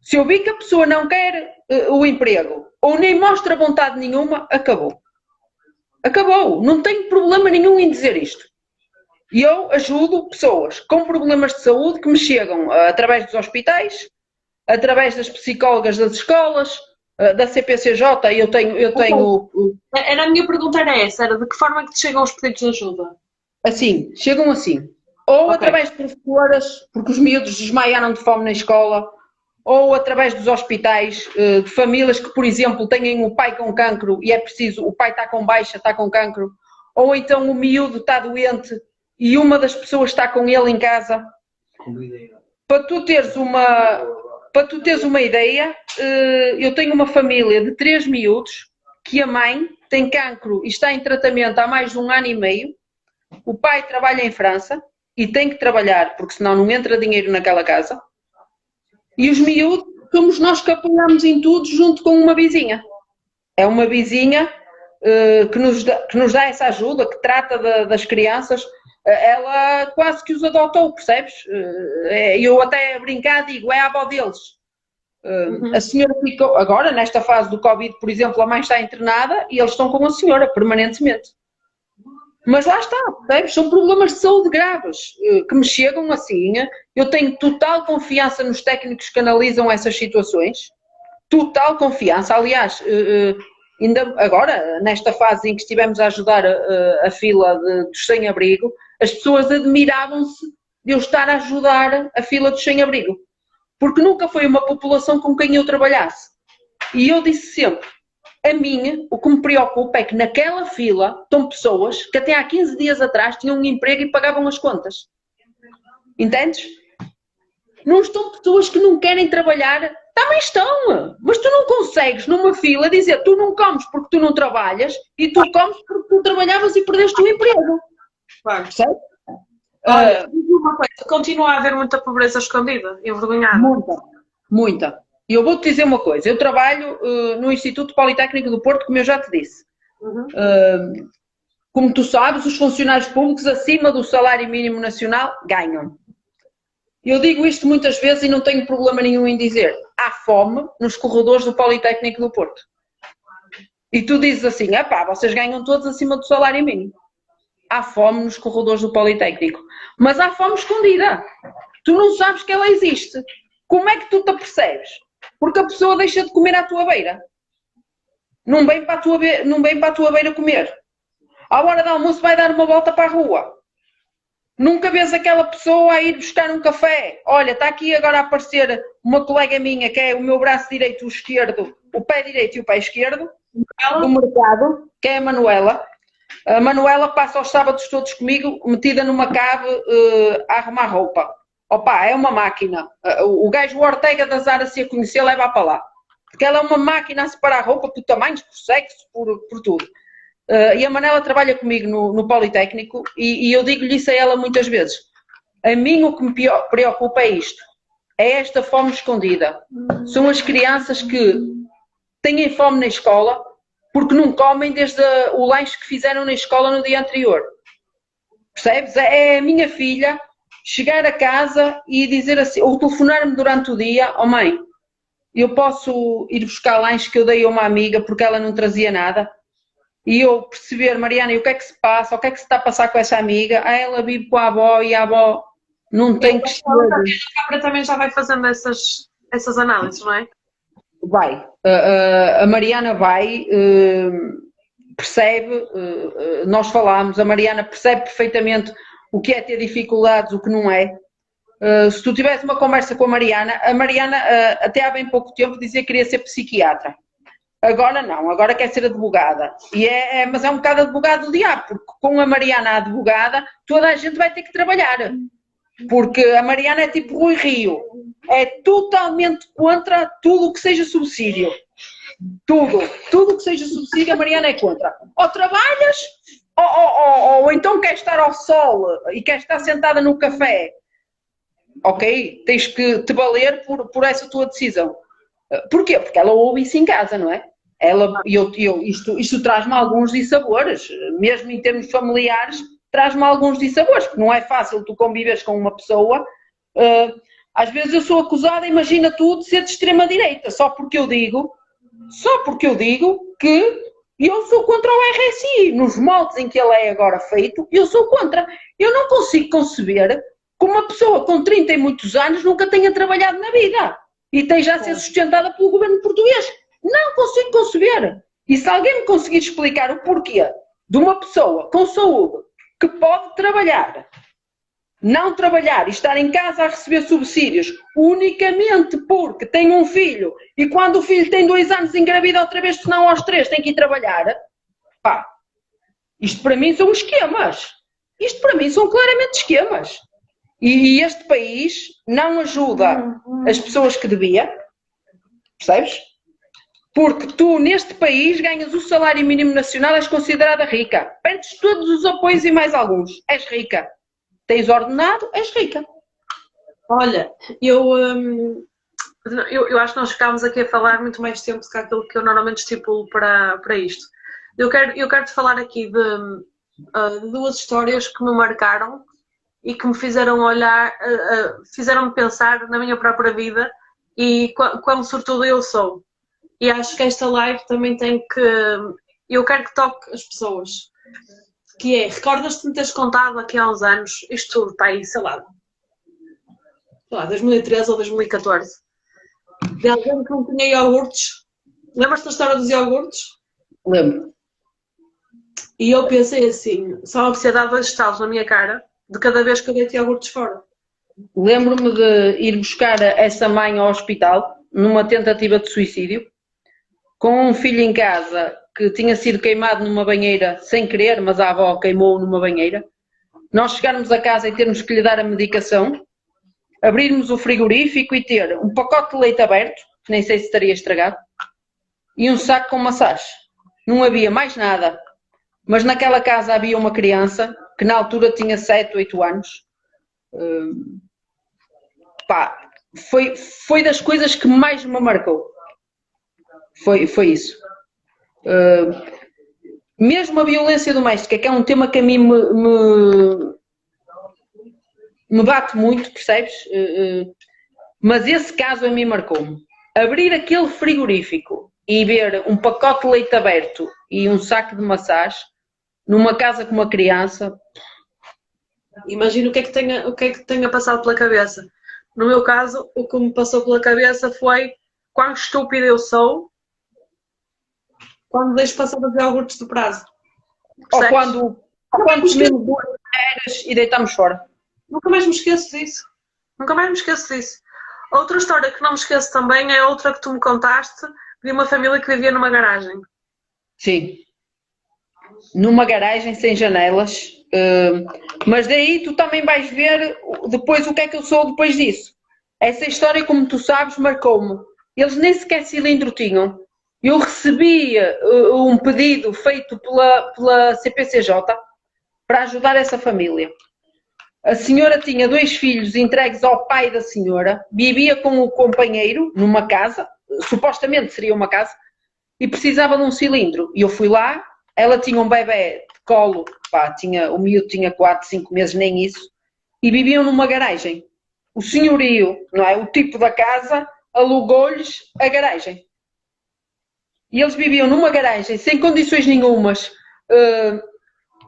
Se eu vi que a pessoa não quer o emprego ou nem mostra vontade nenhuma, acabou. Acabou. Não tenho problema nenhum em dizer isto. E eu ajudo pessoas com problemas de saúde que me chegam através dos hospitais, através das psicólogas das escolas, da CPCJ. Eu tenho... Era a minha pergunta, era essa, era de que forma que te chegam os pedidos de ajuda? Assim, chegam assim. Ou através de professoras, porque os miúdos desmaiaram de fome na escola, ou através dos hospitais, de famílias que, por exemplo, têm o pai com cancro e é preciso, o pai está com baixa, está com cancro, ou então o miúdo está doente e uma das pessoas está com ele em casa. Para tu teres uma ideia, eu tenho uma família de 3 miúdos que a mãe tem cancro e está em tratamento há mais de 1 ano e meio. O pai trabalha em França e tem que trabalhar porque senão não entra dinheiro naquela casa. E os miúdos somos nós que apoiamos em tudo junto com uma vizinha. É uma vizinha que nos dá essa ajuda, que trata das crianças. Ela quase que os adotou, percebes? Eu até a brincar digo, é a avó deles. A senhora ficou, agora nesta fase do Covid, por exemplo, a mãe está internada e eles estão com a senhora permanentemente. Mas lá está, percebes? São problemas de saúde graves que me chegam assim. Eu tenho total confiança nos técnicos que analisam essas situações. Total confiança. Aliás, ainda agora, nesta fase em que estivemos a ajudar a fila dos sem-abrigo, as pessoas admiravam-se de eu estar a ajudar a fila dos sem-abrigo. Porque nunca foi uma população com quem eu trabalhasse. E eu disse sempre, a mim, o que me preocupa é que naquela fila estão pessoas que até há 15 dias atrás tinham um emprego e pagavam as contas. Entendes? Não estão pessoas que não querem trabalhar. Também estão, mas tu não consegues numa fila dizer tu não comes porque tu não trabalhas e tu comes porque tu trabalhavas e perdeste o emprego. Claro. Percebe? Olha, uma coisa, continua a haver muita pobreza escondida, envergonhada. Muita. E eu vou-te dizer uma coisa, eu trabalho no Instituto Politécnico do Porto, como eu já te disse. Como tu sabes, os funcionários públicos acima do salário mínimo nacional ganham. Eu digo isto muitas vezes e não tenho problema nenhum em dizer. Há fome nos corredores do Politécnico do Porto. E tu dizes assim, vocês ganham todos acima do salário mínimo. Há fome nos corredores do Politécnico. Mas há fome escondida. Tu não sabes que ela existe. Como é que tu te apercebes? Porque a pessoa deixa de comer à tua beira. Não vem para a tua beira comer. À hora do almoço vai dar uma volta para a rua. Nunca vês aquela pessoa a ir buscar um café. Olha, está aqui agora a aparecer uma colega minha que é o meu braço direito e o esquerdo, o pé direito e o pé esquerdo do mercado, que é a Manuela. A Manuela passa os sábados todos comigo, metida numa cave a arrumar roupa. Opa, é uma máquina. O gajo Ortega da Zara, se a conhecer, leva para lá. Porque ela é uma máquina a separar roupa por tamanhos, por sexo, por tudo. E a Manela trabalha comigo no Politécnico e eu digo-lhe isso a ela muitas vezes. A mim o que me preocupa é isto. É esta fome escondida. São as crianças que têm fome na escola porque não comem desde o lanche que fizeram na escola no dia anterior. Percebes? É a minha filha chegar a casa e dizer assim, ou telefonar-me durante o dia, mãe, eu posso ir buscar lanche que eu dei a uma amiga porque ela não trazia nada? E eu perceber, Mariana, e o que é que se passa? O que é que se está a passar com essa amiga? Ela vive com a avó e a avó não tem que estar. A Cabra também já vai fazendo essas análises, não é? Vai. A Mariana vai, percebe, nós falámos, a Mariana percebe perfeitamente o que é ter dificuldades, o que não é. Se tu tivesse uma conversa com a Mariana até há bem pouco tempo dizia que queria ser psiquiatra. Agora não, agora quer ser advogada. Mas é um bocado advogado do diabo, porque com a Mariana a advogada, toda a gente vai ter que trabalhar. Porque a Mariana é tipo Rui Rio. É totalmente contra tudo o que seja subsídio. Tudo o que seja subsídio, a Mariana é contra. Ou trabalhas, ou então queres estar ao sol e queres estar sentada no café. Ok? Tens que te valer por essa tua decisão. Porquê? Porque ela ouve isso em casa, não é? Isto traz-me alguns dissabores, mesmo em termos familiares, traz-me alguns dissabores, porque não é fácil tu conviveres com uma pessoa. Às vezes eu sou acusada, imagina tu, de ser de extrema-direita, só porque eu digo que eu sou contra o RSI, nos moldes em que ele é agora feito, eu sou contra. Eu não consigo conceber que uma pessoa com 30 e muitos anos nunca tenha trabalhado na vida e esteja a ser sustentada pelo governo português. Não consigo conceber. E se alguém me conseguir explicar o porquê de uma pessoa com saúde que pode trabalhar, não trabalhar e estar em casa a receber subsídios unicamente porque tem um filho e quando o filho tem 2 anos engravida outra vez, senão aos 3 tem que ir trabalhar, pá, isto para mim são esquemas. Isto para mim são claramente esquemas. E este país não ajuda as pessoas que devia, percebes? Porque tu, neste país, ganhas o salário mínimo nacional, és considerada rica. Perdes todos os apoios e mais alguns. És rica. Tens ordenado, és rica. Olha, eu acho que nós ficámos aqui a falar muito mais tempo do que aquilo que eu normalmente estipulo para isto. Eu quero te falar aqui de 2 histórias que me marcaram e que me fizeram olhar, fizeram-me pensar na minha própria vida e quão sortuda eu sou. E acho que esta live também tem que... Eu quero que toque as pessoas. Que é, recordas-te de me teres contado aqui há uns anos, isto tudo, pá, aí, sei lá, 2013 ou 2014, de alguém que não tinha iogurtes. Lembras-te da história dos iogurtes? Lembro. E eu pensei assim, só uma precisar dar 2 estalos na minha cara de cada vez que eu deito iogurtes fora. Lembro-me de ir buscar essa mãe ao hospital numa tentativa de suicídio, com um filho em casa que tinha sido queimado numa banheira sem querer, mas a avó queimou-o numa banheira. Nós chegarmos a casa e termos que lhe dar a medicação, abrirmos o frigorífico e ter um pacote de leite aberto, que nem sei se estaria estragado, e um saco com maçãs. Não havia mais nada. Mas naquela casa havia uma criança que na altura tinha 7, 8 anos. Foi das coisas que mais me marcou. Foi isso. Mesmo a violência doméstica, que é um tema que a mim me bate muito, percebes? Mas esse caso a mim marcou-me. Abrir aquele frigorífico e ver um pacote de leite aberto e um saco de maçãs numa casa com uma criança. Imagino o que é que tenha passado pela cabeça. No meu caso, o que me passou pela cabeça foi quão estúpida eu sou quando deixo passar os iogurtes do prazo. Ou quando comemos 2 colheres e deitamos fora. Nunca mais me esqueço disso. Nunca mais me esqueço disso. Outra história que não me esqueço também é outra que tu me contaste de uma família que vivia numa garagem. Sim. Numa garagem sem janelas. Mas daí tu também vais ver depois o que é que eu sou depois disso. Essa história, como tu sabes, marcou-me. Eles nem sequer cilindro tinham. Eu recebi um pedido feito pela CPCJ para ajudar essa família. A senhora tinha 2 filhos entregues ao pai da senhora, vivia com o companheiro numa casa, supostamente seria uma casa, e precisava de um cilindro. E eu fui lá, ela tinha um bebê de colo, o miúdo tinha 4, 5 meses, nem isso, e viviam numa garagem. O senhorio, não é? O tipo da casa, alugou-lhes a garagem. E eles viviam numa garagem, sem condições nenhumas.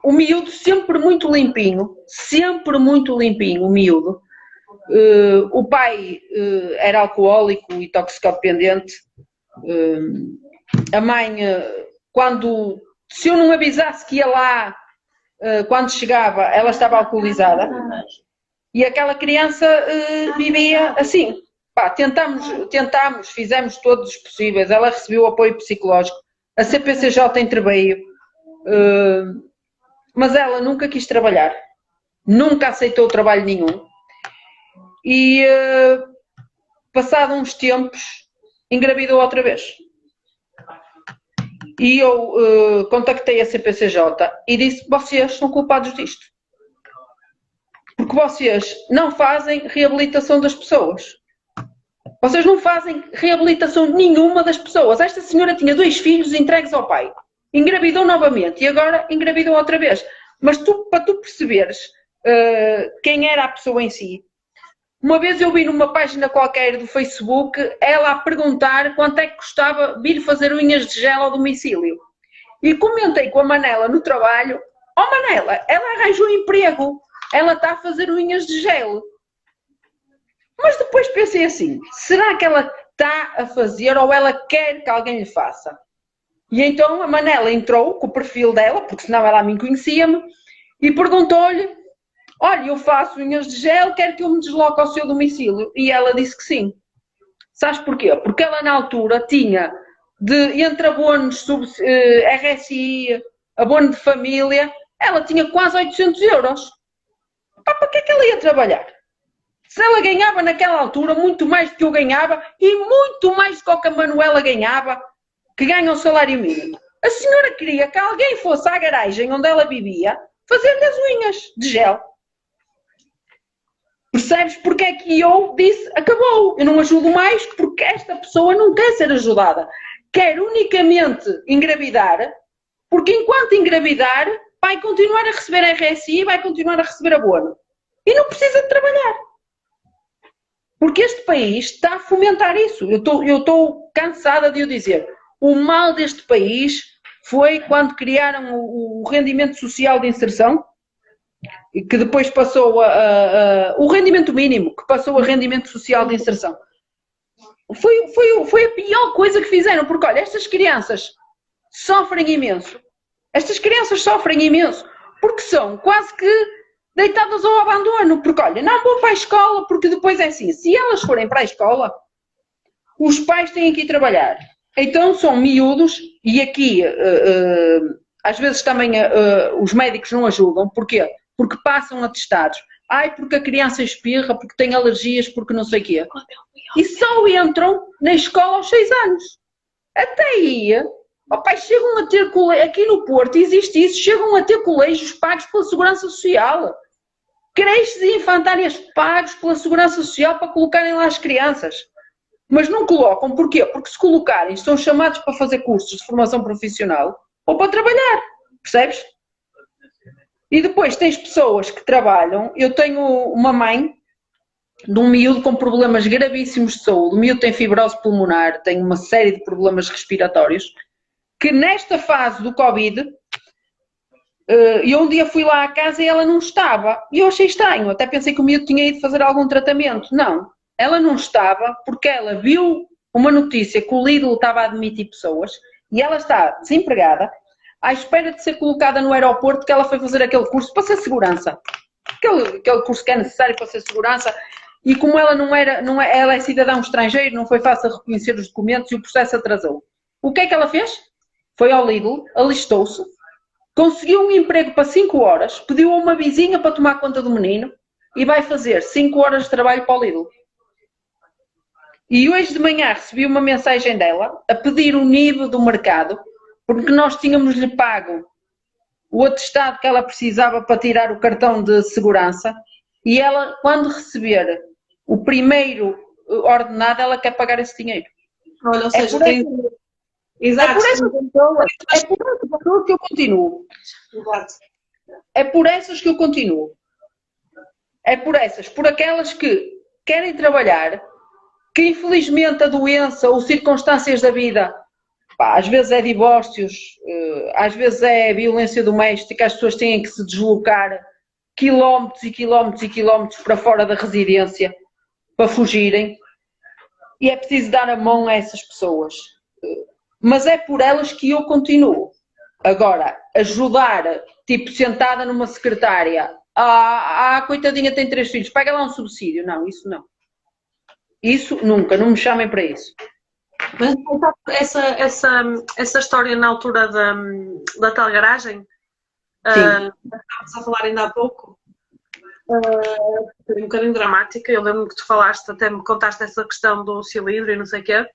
O miúdo sempre muito limpinho, o miúdo. O pai era alcoólico e toxicodependente. A mãe, se eu não avisasse que ia lá, quando chegava, ela estava alcoolizada. E aquela criança vivia assim. Pá, tentámos, fizemos todos os possíveis. Ela recebeu apoio psicológico. A CPCJ interveio. Mas ela nunca quis trabalhar. Nunca aceitou trabalho nenhum. E, passado uns tempos, engravidou outra vez. E eu contactei a CPCJ e disse: vocês são culpados disto. Porque vocês não fazem reabilitação das pessoas. Vocês não fazem reabilitação nenhuma das pessoas. Esta senhora tinha 2 filhos entregues ao pai. Engravidou novamente e agora engravidou outra vez. Mas para tu perceberes quem era a pessoa em si, uma vez eu vi numa página qualquer do Facebook ela a perguntar quanto é que custava vir fazer unhas de gel ao domicílio. E comentei com a Manela no trabalho: oh Manela, ela arranjou um emprego, ela está a fazer unhas de gel. Mas depois pensei assim: será que ela está a fazer ou ela quer que alguém lhe faça? E então a Manela entrou com o perfil dela, porque senão ela a mim conhecia-me, e perguntou-lhe: olha, eu faço unhas de gel, quero que eu me desloque ao seu domicílio. E ela disse que sim. Sabes porquê? Porque ela na altura tinha, entre abonos, RSI, abono de família, ela tinha quase 800 euros. Para que é que ela ia trabalhar? Se ela ganhava naquela altura muito mais do que eu ganhava e muito mais do que a Manuela ganhava, que ganha o salário mínimo. A senhora queria que alguém fosse à garagem onde ela vivia fazer-lhe as unhas de gel. Percebes porque é que eu disse: acabou, eu não ajudo mais, porque esta pessoa não quer ser ajudada. Quer unicamente engravidar, porque enquanto engravidar vai continuar a receber RSI, vai continuar a receber abono. E não precisa de trabalhar. Porque este país está a fomentar isso. Eu estou cansada de o dizer. O mal deste país foi quando criaram o rendimento social de inserção, que depois passou o rendimento mínimo, que passou a rendimento social de inserção. Foi a pior coisa que fizeram, porque olha, estas crianças sofrem imenso. Estas crianças sofrem imenso, porque são quase que deitadas ao abandono, porque olha, não vou para a escola, porque depois é assim, se elas forem para a escola, os pais têm que ir trabalhar. Então são miúdos, e aqui às vezes também os médicos não ajudam. Porquê? Porque passam atestados. Ai, porque a criança espirra, porque tem alergias, porque não sei o quê. E só entram na escola aos 6 anos. Até aí, opa, chegam a ter, aqui no Porto existe isso, chegam a ter colégios pagos pela Segurança Social. Creches e infantárias pagos pela Segurança Social para colocarem lá as crianças. Mas não colocam, porquê? Porque se colocarem, são chamados para fazer cursos de formação profissional ou para trabalhar, percebes? E depois tens pessoas que trabalham. Eu tenho uma mãe de um miúdo com problemas gravíssimos de saúde. O miúdo tem fibrose pulmonar, tem uma série de problemas respiratórios, que nesta fase do Covid, eu um dia fui lá à casa e ela não estava. E eu achei estranho, até pensei que o miúdo tinha ido fazer algum tratamento. Não. Ela não estava porque ela viu uma notícia que o Lidl estava a admitir pessoas e ela está desempregada, à espera de ser colocada no aeroporto, que ela foi fazer aquele curso para ser segurança. Aquele curso que é necessário para ser segurança. E como ela ela é cidadão estrangeiro, não foi fácil reconhecer os documentos e o processo atrasou. O que é que ela fez? Foi ao Lidl, alistou-se, conseguiu um emprego para 5 horas, pediu a uma vizinha para tomar conta do menino e vai fazer 5 horas de trabalho para o Lidl. E hoje de manhã recebi uma mensagem dela a pedir o nível do mercado, porque nós tínhamos-lhe pago o atestado que ela precisava para tirar o cartão de segurança, e ela, quando receber o primeiro ordenado, ela quer pagar esse dinheiro. Olha, ou seja, é por essas pessoas que eu continuo. Exato. É por essas que eu continuo. É por essas, por aquelas que querem trabalhar, que infelizmente a doença ou circunstâncias da vida, pá, às vezes é divórcios, às vezes é violência doméstica, as pessoas têm que se deslocar quilómetros e quilómetros e quilómetros para fora da residência para fugirem. E é preciso dar a mão a essas pessoas. Mas é por elas que eu continuo. Agora, ajudar, tipo, sentada numa secretária, coitadinha tem 3 filhos, pega lá um subsídio. Não, isso não. Isso nunca, não me chamem para isso. Mas essa história na altura da tal garagem, estávamos a falar ainda há pouco, um bocadinho dramática. Eu lembro que tu falaste, até me contaste essa questão do cilindro e não sei o quê.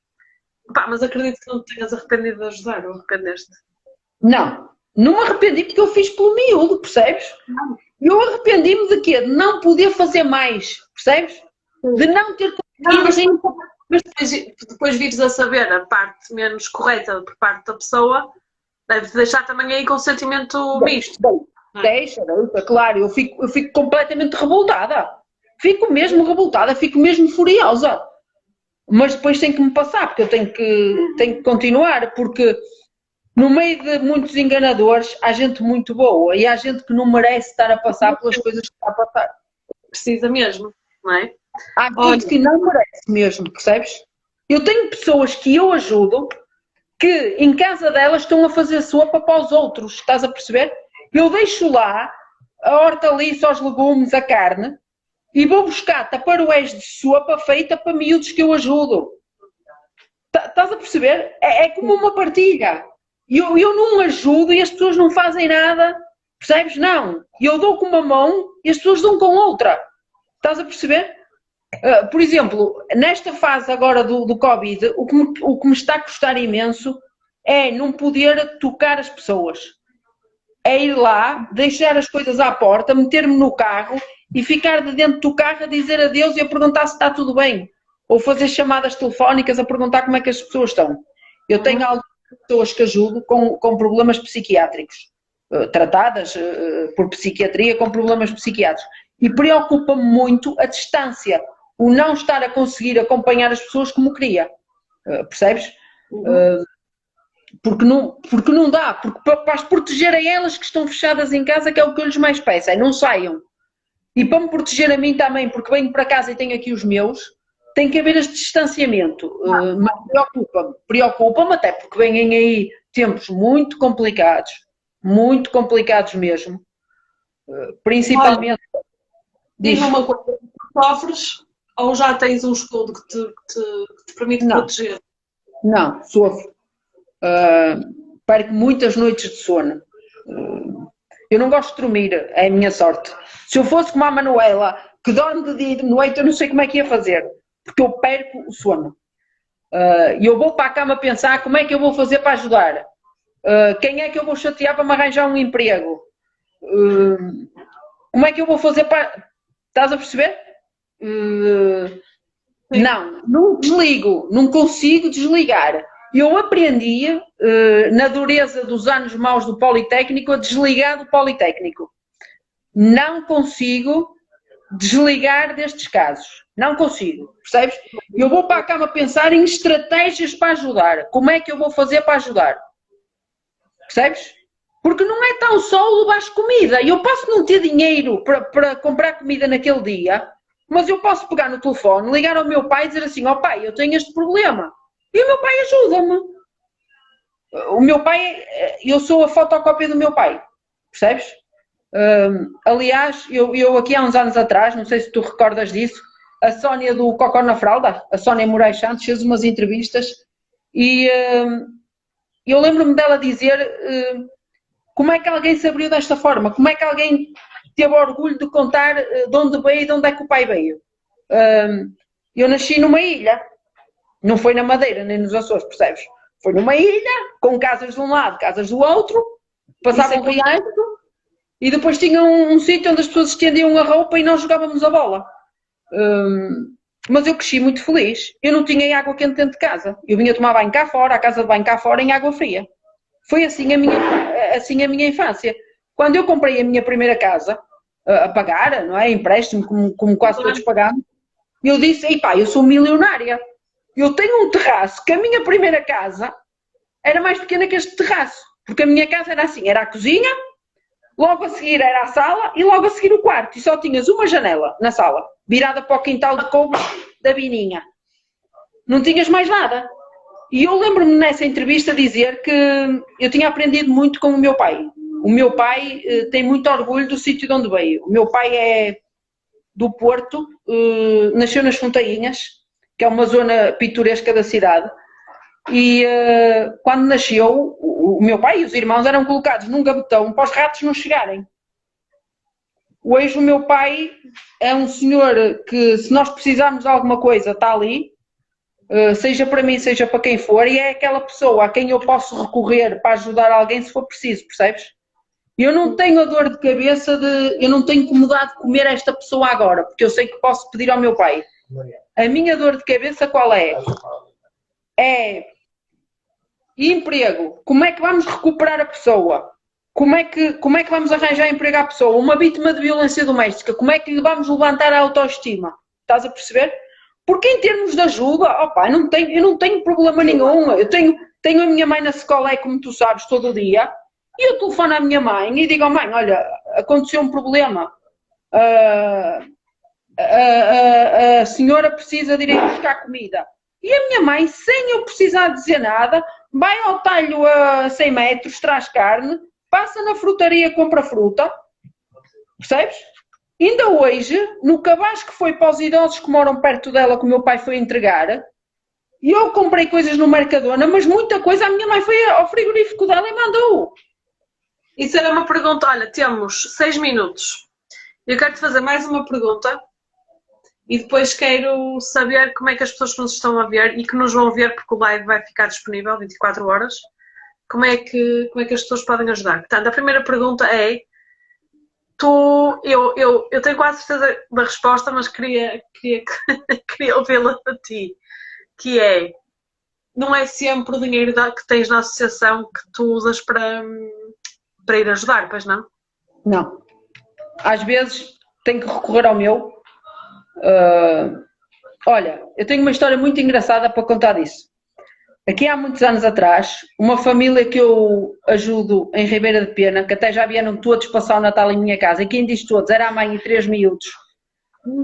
Pá, mas acredito que não te tenhas arrependido de ajudar, ou arrependeste? Não, não me arrependi porque eu fiz pelo miúdo, percebes? Eu arrependi-me de quê? De não poder fazer mais, percebes? De não ter conseguido. Mas depois vires a saber a parte menos correta por parte da pessoa, deve-te deixar também aí com um sentimento misto. Deixa, claro, eu fico completamente revoltada. Fico mesmo revoltada, fico mesmo furiosa. Mas depois tem que me passar, porque eu tenho que continuar, porque no meio de muitos enganadores há gente muito boa e há gente que não merece estar a passar pelas coisas que está a passar. Precisa mesmo, não é? Há gente que não merece mesmo, percebes? Eu tenho pessoas que eu ajudo que em casa delas estão a fazer sopa para os outros, estás a perceber? Eu deixo lá a hortaliça, os legumes, a carne e vou buscar taparoés de sopa feita para miúdos que eu ajudo. Estás a perceber? É como uma partilha. Eu não ajudo e as pessoas não fazem nada, percebes? Não. Eu dou com uma mão e as pessoas dão com outra. Estás a perceber? Por exemplo, nesta fase agora do Covid, o que me está a custar imenso é não poder tocar as pessoas. É ir lá, deixar as coisas à porta, meter-me no carro e ficar de dentro do carro a dizer adeus e a perguntar se está tudo bem. Ou fazer chamadas telefónicas a perguntar como é que as pessoas estão. Eu tenho algumas pessoas que ajudo com problemas psiquiátricos, tratadas por psiquiatria com problemas psiquiátricos. E preocupa-me muito a distância, o não estar a conseguir acompanhar as pessoas como queria. Percebes? Porque não dá, porque para as protegerem elas que estão fechadas em casa, que é o que eu lhes mais peço, é não saiam. E para me proteger a mim também, porque venho para casa e tenho aqui os meus, tem que haver este distanciamento. Mas preocupa-me até porque vêm aí tempos muito complicados mesmo. Principalmente. Diz-me uma coisa, tu sofres ou já tens um escudo que te permite proteger? Não, sofro. Perco muitas noites de sono. Eu não gosto de dormir, é a minha sorte. Se eu fosse como a Manuela, que dorme de dia e de noite, eu não sei como é que ia fazer, porque eu perco o sono. E eu vou para a cama pensar como é que eu vou fazer para ajudar. Quem é que eu vou chatear para me arranjar um emprego? Como é que eu vou fazer para... Estás a perceber? Não desligo, não consigo desligar. Eu aprendi, na dureza dos anos maus do Politécnico, a desligar do Politécnico. Não consigo desligar destes casos. Não consigo, percebes? Eu vou para a cama pensar em estratégias para ajudar. Como é que eu vou fazer para ajudar? Percebes? Porque não é tão só levar comida. Eu posso não ter dinheiro para comprar comida naquele dia, mas eu posso pegar no telefone, ligar ao meu pai e dizer assim: ó pai, eu tenho este problema. E o meu pai ajuda-me. O meu pai, eu sou a fotocópia do meu pai. Percebes? Aliás, eu aqui há uns anos atrás, não sei se tu recordas disso, a Sónia do Cocó na Fralda, a Sónia Moraes Santos, fez umas entrevistas e eu lembro-me dela dizer como é que alguém se abriu desta forma, como é que alguém teve orgulho de contar de onde veio e de onde é que o pai veio. Eu nasci numa ilha, não foi na Madeira nem nos Açores, percebes? Foi numa ilha, com casas de um lado, casas do outro, passavam riachos e depois tinha um sítio onde as pessoas estendiam a roupa e nós jogávamos a bola. Mas eu cresci muito feliz. Eu não tinha água quente dentro de casa. Eu vinha tomar banho cá fora, a casa de banho cá fora, em água fria. Foi assim a minha infância. Quando eu comprei a minha primeira casa, a pagar, não é? Empréstimo, como quase todos pagamos, eu disse: ei pá, eu sou milionária. Eu tenho um terraço, que a minha primeira casa era mais pequena que este terraço. Porque a minha casa era assim, era a cozinha, Logo a seguir era a sala e logo a seguir o quarto. E só tinhas uma janela na sala, virada para o quintal de couve da Bininha. Não tinhas mais nada. E eu lembro-me nessa entrevista dizer que eu tinha aprendido muito com o meu pai. O meu pai tem muito orgulho do sítio de onde veio. O meu pai é do Porto, nasceu nas Fontainhas, que é uma zona pitoresca da cidade. E quando nasceu, o meu pai e os irmãos eram colocados num gavetão para os ratos não chegarem. Hoje o meu pai é um senhor que, se nós precisarmos de alguma coisa, está ali, seja para mim, seja para quem for, e é aquela pessoa a quem eu posso recorrer para ajudar alguém se for preciso, percebes? Eu não tenho a dor de cabeça eu não tenho que mudar de comer esta pessoa agora, porque eu sei que posso pedir ao meu pai. A minha dor de cabeça qual é? É emprego. Como é que vamos recuperar a pessoa? Como é que vamos arranjar emprego à pessoa? Uma vítima de violência doméstica, como é que lhe vamos levantar a autoestima? Estás a perceber? Porque em termos de ajuda, opa, eu não tenho problema nenhum. Eu tenho a minha mãe na escola, como tu sabes, todo o dia, e eu telefono à minha mãe e digo, mãe, olha, aconteceu um problema. A senhora precisa de ir buscar comida. E a minha mãe, sem eu precisar dizer nada, vai ao talho a 100 metros, traz carne, passa na frutaria, compra fruta, percebes? Ainda hoje, no cabaz que foi para os idosos que moram perto dela, que o meu pai foi entregar, e eu comprei coisas no Mercadona, mas muita coisa a minha mãe foi ao frigorífico dela e mandou. Isso era uma pergunta, olha, temos 6 minutos. Eu quero-te fazer mais uma pergunta e depois quero saber como é que as pessoas que nos estão a ver e que nos vão ver, porque o live vai ficar disponível 24 horas, como é que as pessoas podem ajudar. Portanto, a primeira pergunta é, eu tenho quase certeza da resposta, mas queria ouvi-la a ti, que é, não é sempre o dinheiro que tens na associação que tu usas para ir ajudar, pois não? Não. Às vezes tenho que recorrer ao meu. Olha, eu tenho uma história muito engraçada para contar disso. Aqui há muitos anos atrás, uma família que eu ajudo em Ribeira de Pena, que até já vieram todos passar o Natal em minha casa, e quem diz todos era a mãe e 3 miúdos.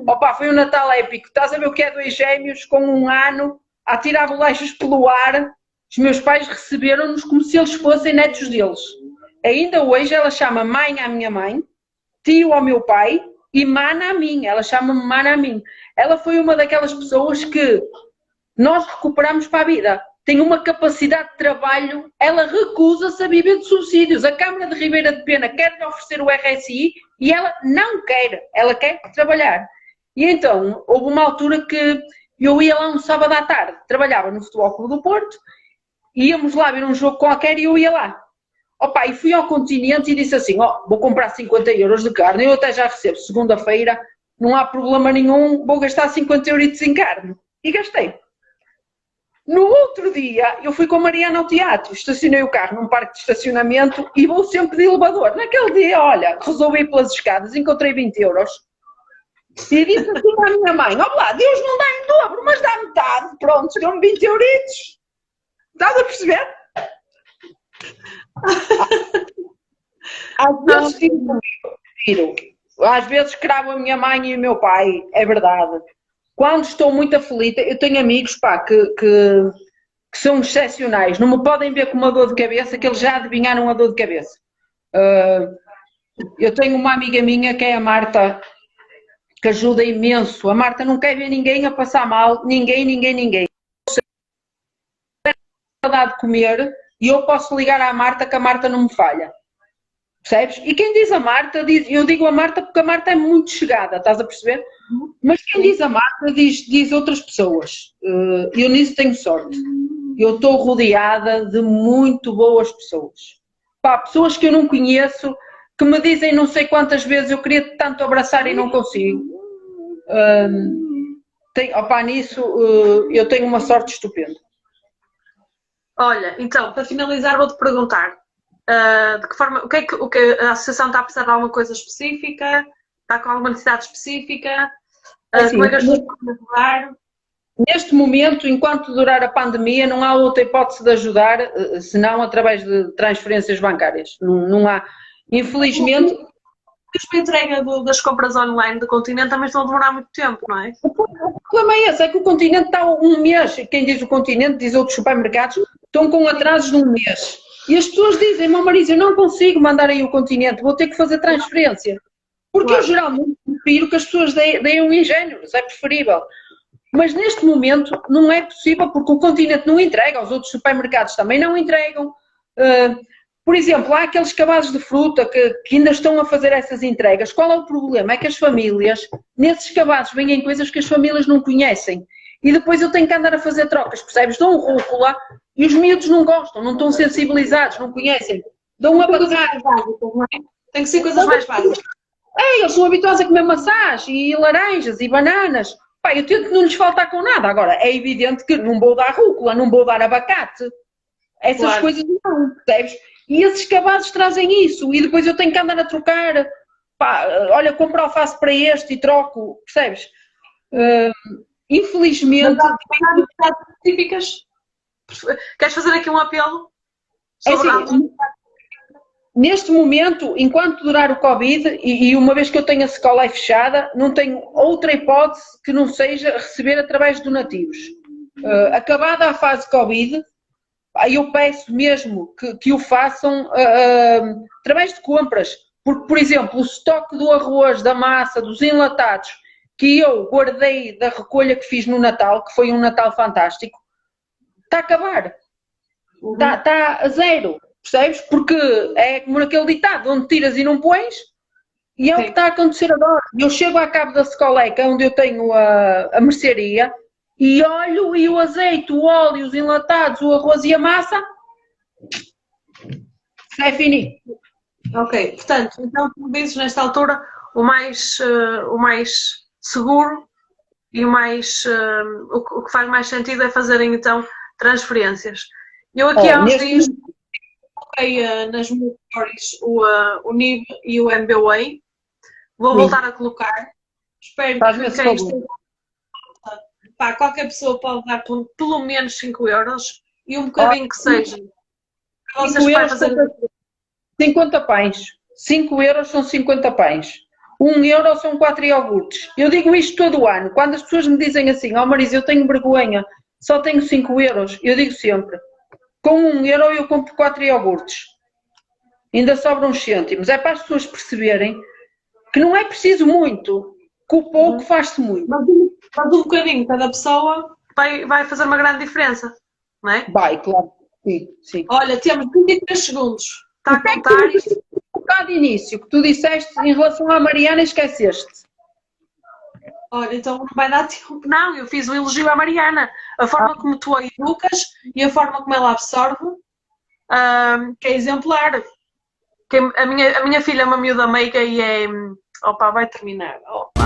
Opa, foi um Natal épico. Estás a ver o que é 2 gêmeos com 1 ano a tirar bolachas pelo ar? Os meus pais receberam-nos como se eles fossem netos deles. Ainda hoje ela chama mãe à minha mãe, tio ao meu pai e mana a mim. Ela chama-me mana a mim. Ela foi uma daquelas pessoas que nós recuperamos para a vida. Tem uma capacidade de trabalho, ela recusa-se a viver de subsídios. A Câmara de Ribeira de Pena quer-lhe oferecer o RSI e ela não quer, ela quer trabalhar. E então, houve uma altura que eu ia lá um sábado à tarde, trabalhava no Futebol Clube do Porto, íamos lá ver um jogo qualquer e eu ia lá. Opa, e fui ao Continente e disse assim, vou comprar 50 euros de carne, eu até já recebo segunda-feira, não há problema nenhum, vou gastar 50 euros em carne. E gastei. No outro dia, eu fui com a Mariana ao teatro, estacionei o carro num parque de estacionamento e vou sempre de elevador. Naquele dia, olha, resolvi ir pelas escadas, encontrei 20 euros. E disse assim à minha mãe, lá, Deus não dá em dobro, mas dá metade. Pronto, deu-me 20 euritos. Estás a perceber? Às vezes tiro. Às vezes cravo a minha mãe e o meu pai, é verdade. Quando estou muito aflita, eu tenho amigos que são excepcionais, não me podem ver com uma dor de cabeça, que eles já adivinharam a dor de cabeça. Eu tenho uma amiga minha que é a Marta, que ajuda imenso. A Marta não quer ver ninguém a passar mal, ninguém. Dá de comer e eu posso ligar à Marta que a Marta não me falha. Percebes? E quem diz a Marta, eu digo a Marta porque a Marta é muito chegada, estás a perceber? Mas quem diz a Marta diz outras pessoas. Eu nisso tenho sorte. Eu estou rodeada de muito boas pessoas. Pá, pessoas que eu não conheço, que me dizem não sei quantas vezes eu queria tanto abraçar e não consigo. Nisso eu tenho uma sorte estupenda. Olha, então, para finalizar vou-te perguntar, de que forma, o que a associação está a precisar de alguma coisa específica? Está com alguma necessidade específica? Assim, como é que as pessoas podem ajudar? Neste momento, enquanto durar a pandemia, não há outra hipótese de ajudar, senão através de transferências bancárias. Não há. Infelizmente, A entrega das compras online do Continente também estão a demorar muito tempo, não é? o problema é esse, é que o Continente está um mês, quem diz o Continente diz outros supermercados, estão com atrasos de um mês. E as pessoas dizem, meu Marisa, eu não consigo mandar aí o Continente, vou ter que fazer transferência. Porque eu geralmente prefiro que as pessoas deem um ingênuos, é preferível. Mas neste momento não é possível porque o Continente não entrega, os outros supermercados também não entregam. Por exemplo, há aqueles cabazes de fruta que ainda estão a fazer essas entregas. Qual é o problema? É que as famílias, nesses cabazes, vêm coisas que as famílias não conhecem. E depois eu tenho que andar a fazer trocas, percebes? Dão rúcula e os miúdos não gostam, não estão sensibilizados, não conhecem. Dão a pagar. Tem que ser coisas mais básicas. Eles são habituados a comer maçãs e laranjas e bananas. Pá, eu tento não lhes faltar com nada. Agora, é evidente que não vou dar rúcula, não vou dar abacate. Essas coisas não, percebes? E esses cabazes trazem isso. E depois eu tenho que andar a trocar. Pá, olha, compro alface para este e troco, percebes? Infelizmente... Mas há específicas. Queres fazer aqui um apelo? Sobre neste momento, enquanto durar o Covid, e uma vez que eu tenho a Secolife fechada, não tenho outra hipótese que não seja receber através de donativos. Acabada a fase Covid, eu peço mesmo que o façam através de compras. Porque, por exemplo, o estoque do arroz, da massa, dos enlatados, que eu guardei da recolha que fiz no Natal, que foi um Natal fantástico, está a acabar. Está a zero. Percebes? Porque é como naquele ditado, onde tiras e não pões, e é o que está a acontecer agora. Eu chego à cabo da Secoleca, onde eu tenho a mercearia, e olho e o azeite, o óleo, os enlatados, o arroz e a massa, é finito. Ok, portanto, então tu dizes nesta altura o mais seguro e o que faz mais sentido é fazerem então transferências. Eu aqui há uns dias coloquei nas minhas stories o NIB e o MBWay. Vou voltar a colocar. Espero que quem esteja... qualquer pessoa pode dar pelo menos 5 euros e um bocadinho que seja. Vocês podem fazer 50 pães. 5 euros são 50 pães. 1 euro são 4 iogurtes. Eu digo isto todo o ano. Quando as pessoas me dizem assim, Marisa, eu tenho vergonha, só tenho 5 euros, eu digo sempre, com 1 euro eu compro 4 iogurtes. Ainda sobram uns cêntimos. É para as pessoas perceberem que não é preciso muito, que o pouco faz-se muito. Mas um bocadinho, cada pessoa vai fazer uma grande diferença, não é? Vai, claro. Sim. Olha, temos 23 segundos. Está a contar isto? De início, que tu disseste em relação à Mariana, esqueceste. Olha, então não vai dar tempo. Não, eu fiz um elogio à Mariana. A forma como tu a educas e a forma como ela absorve, que é exemplar. A minha filha é uma miúda meiga e é... Opa, vai terminar. Opa.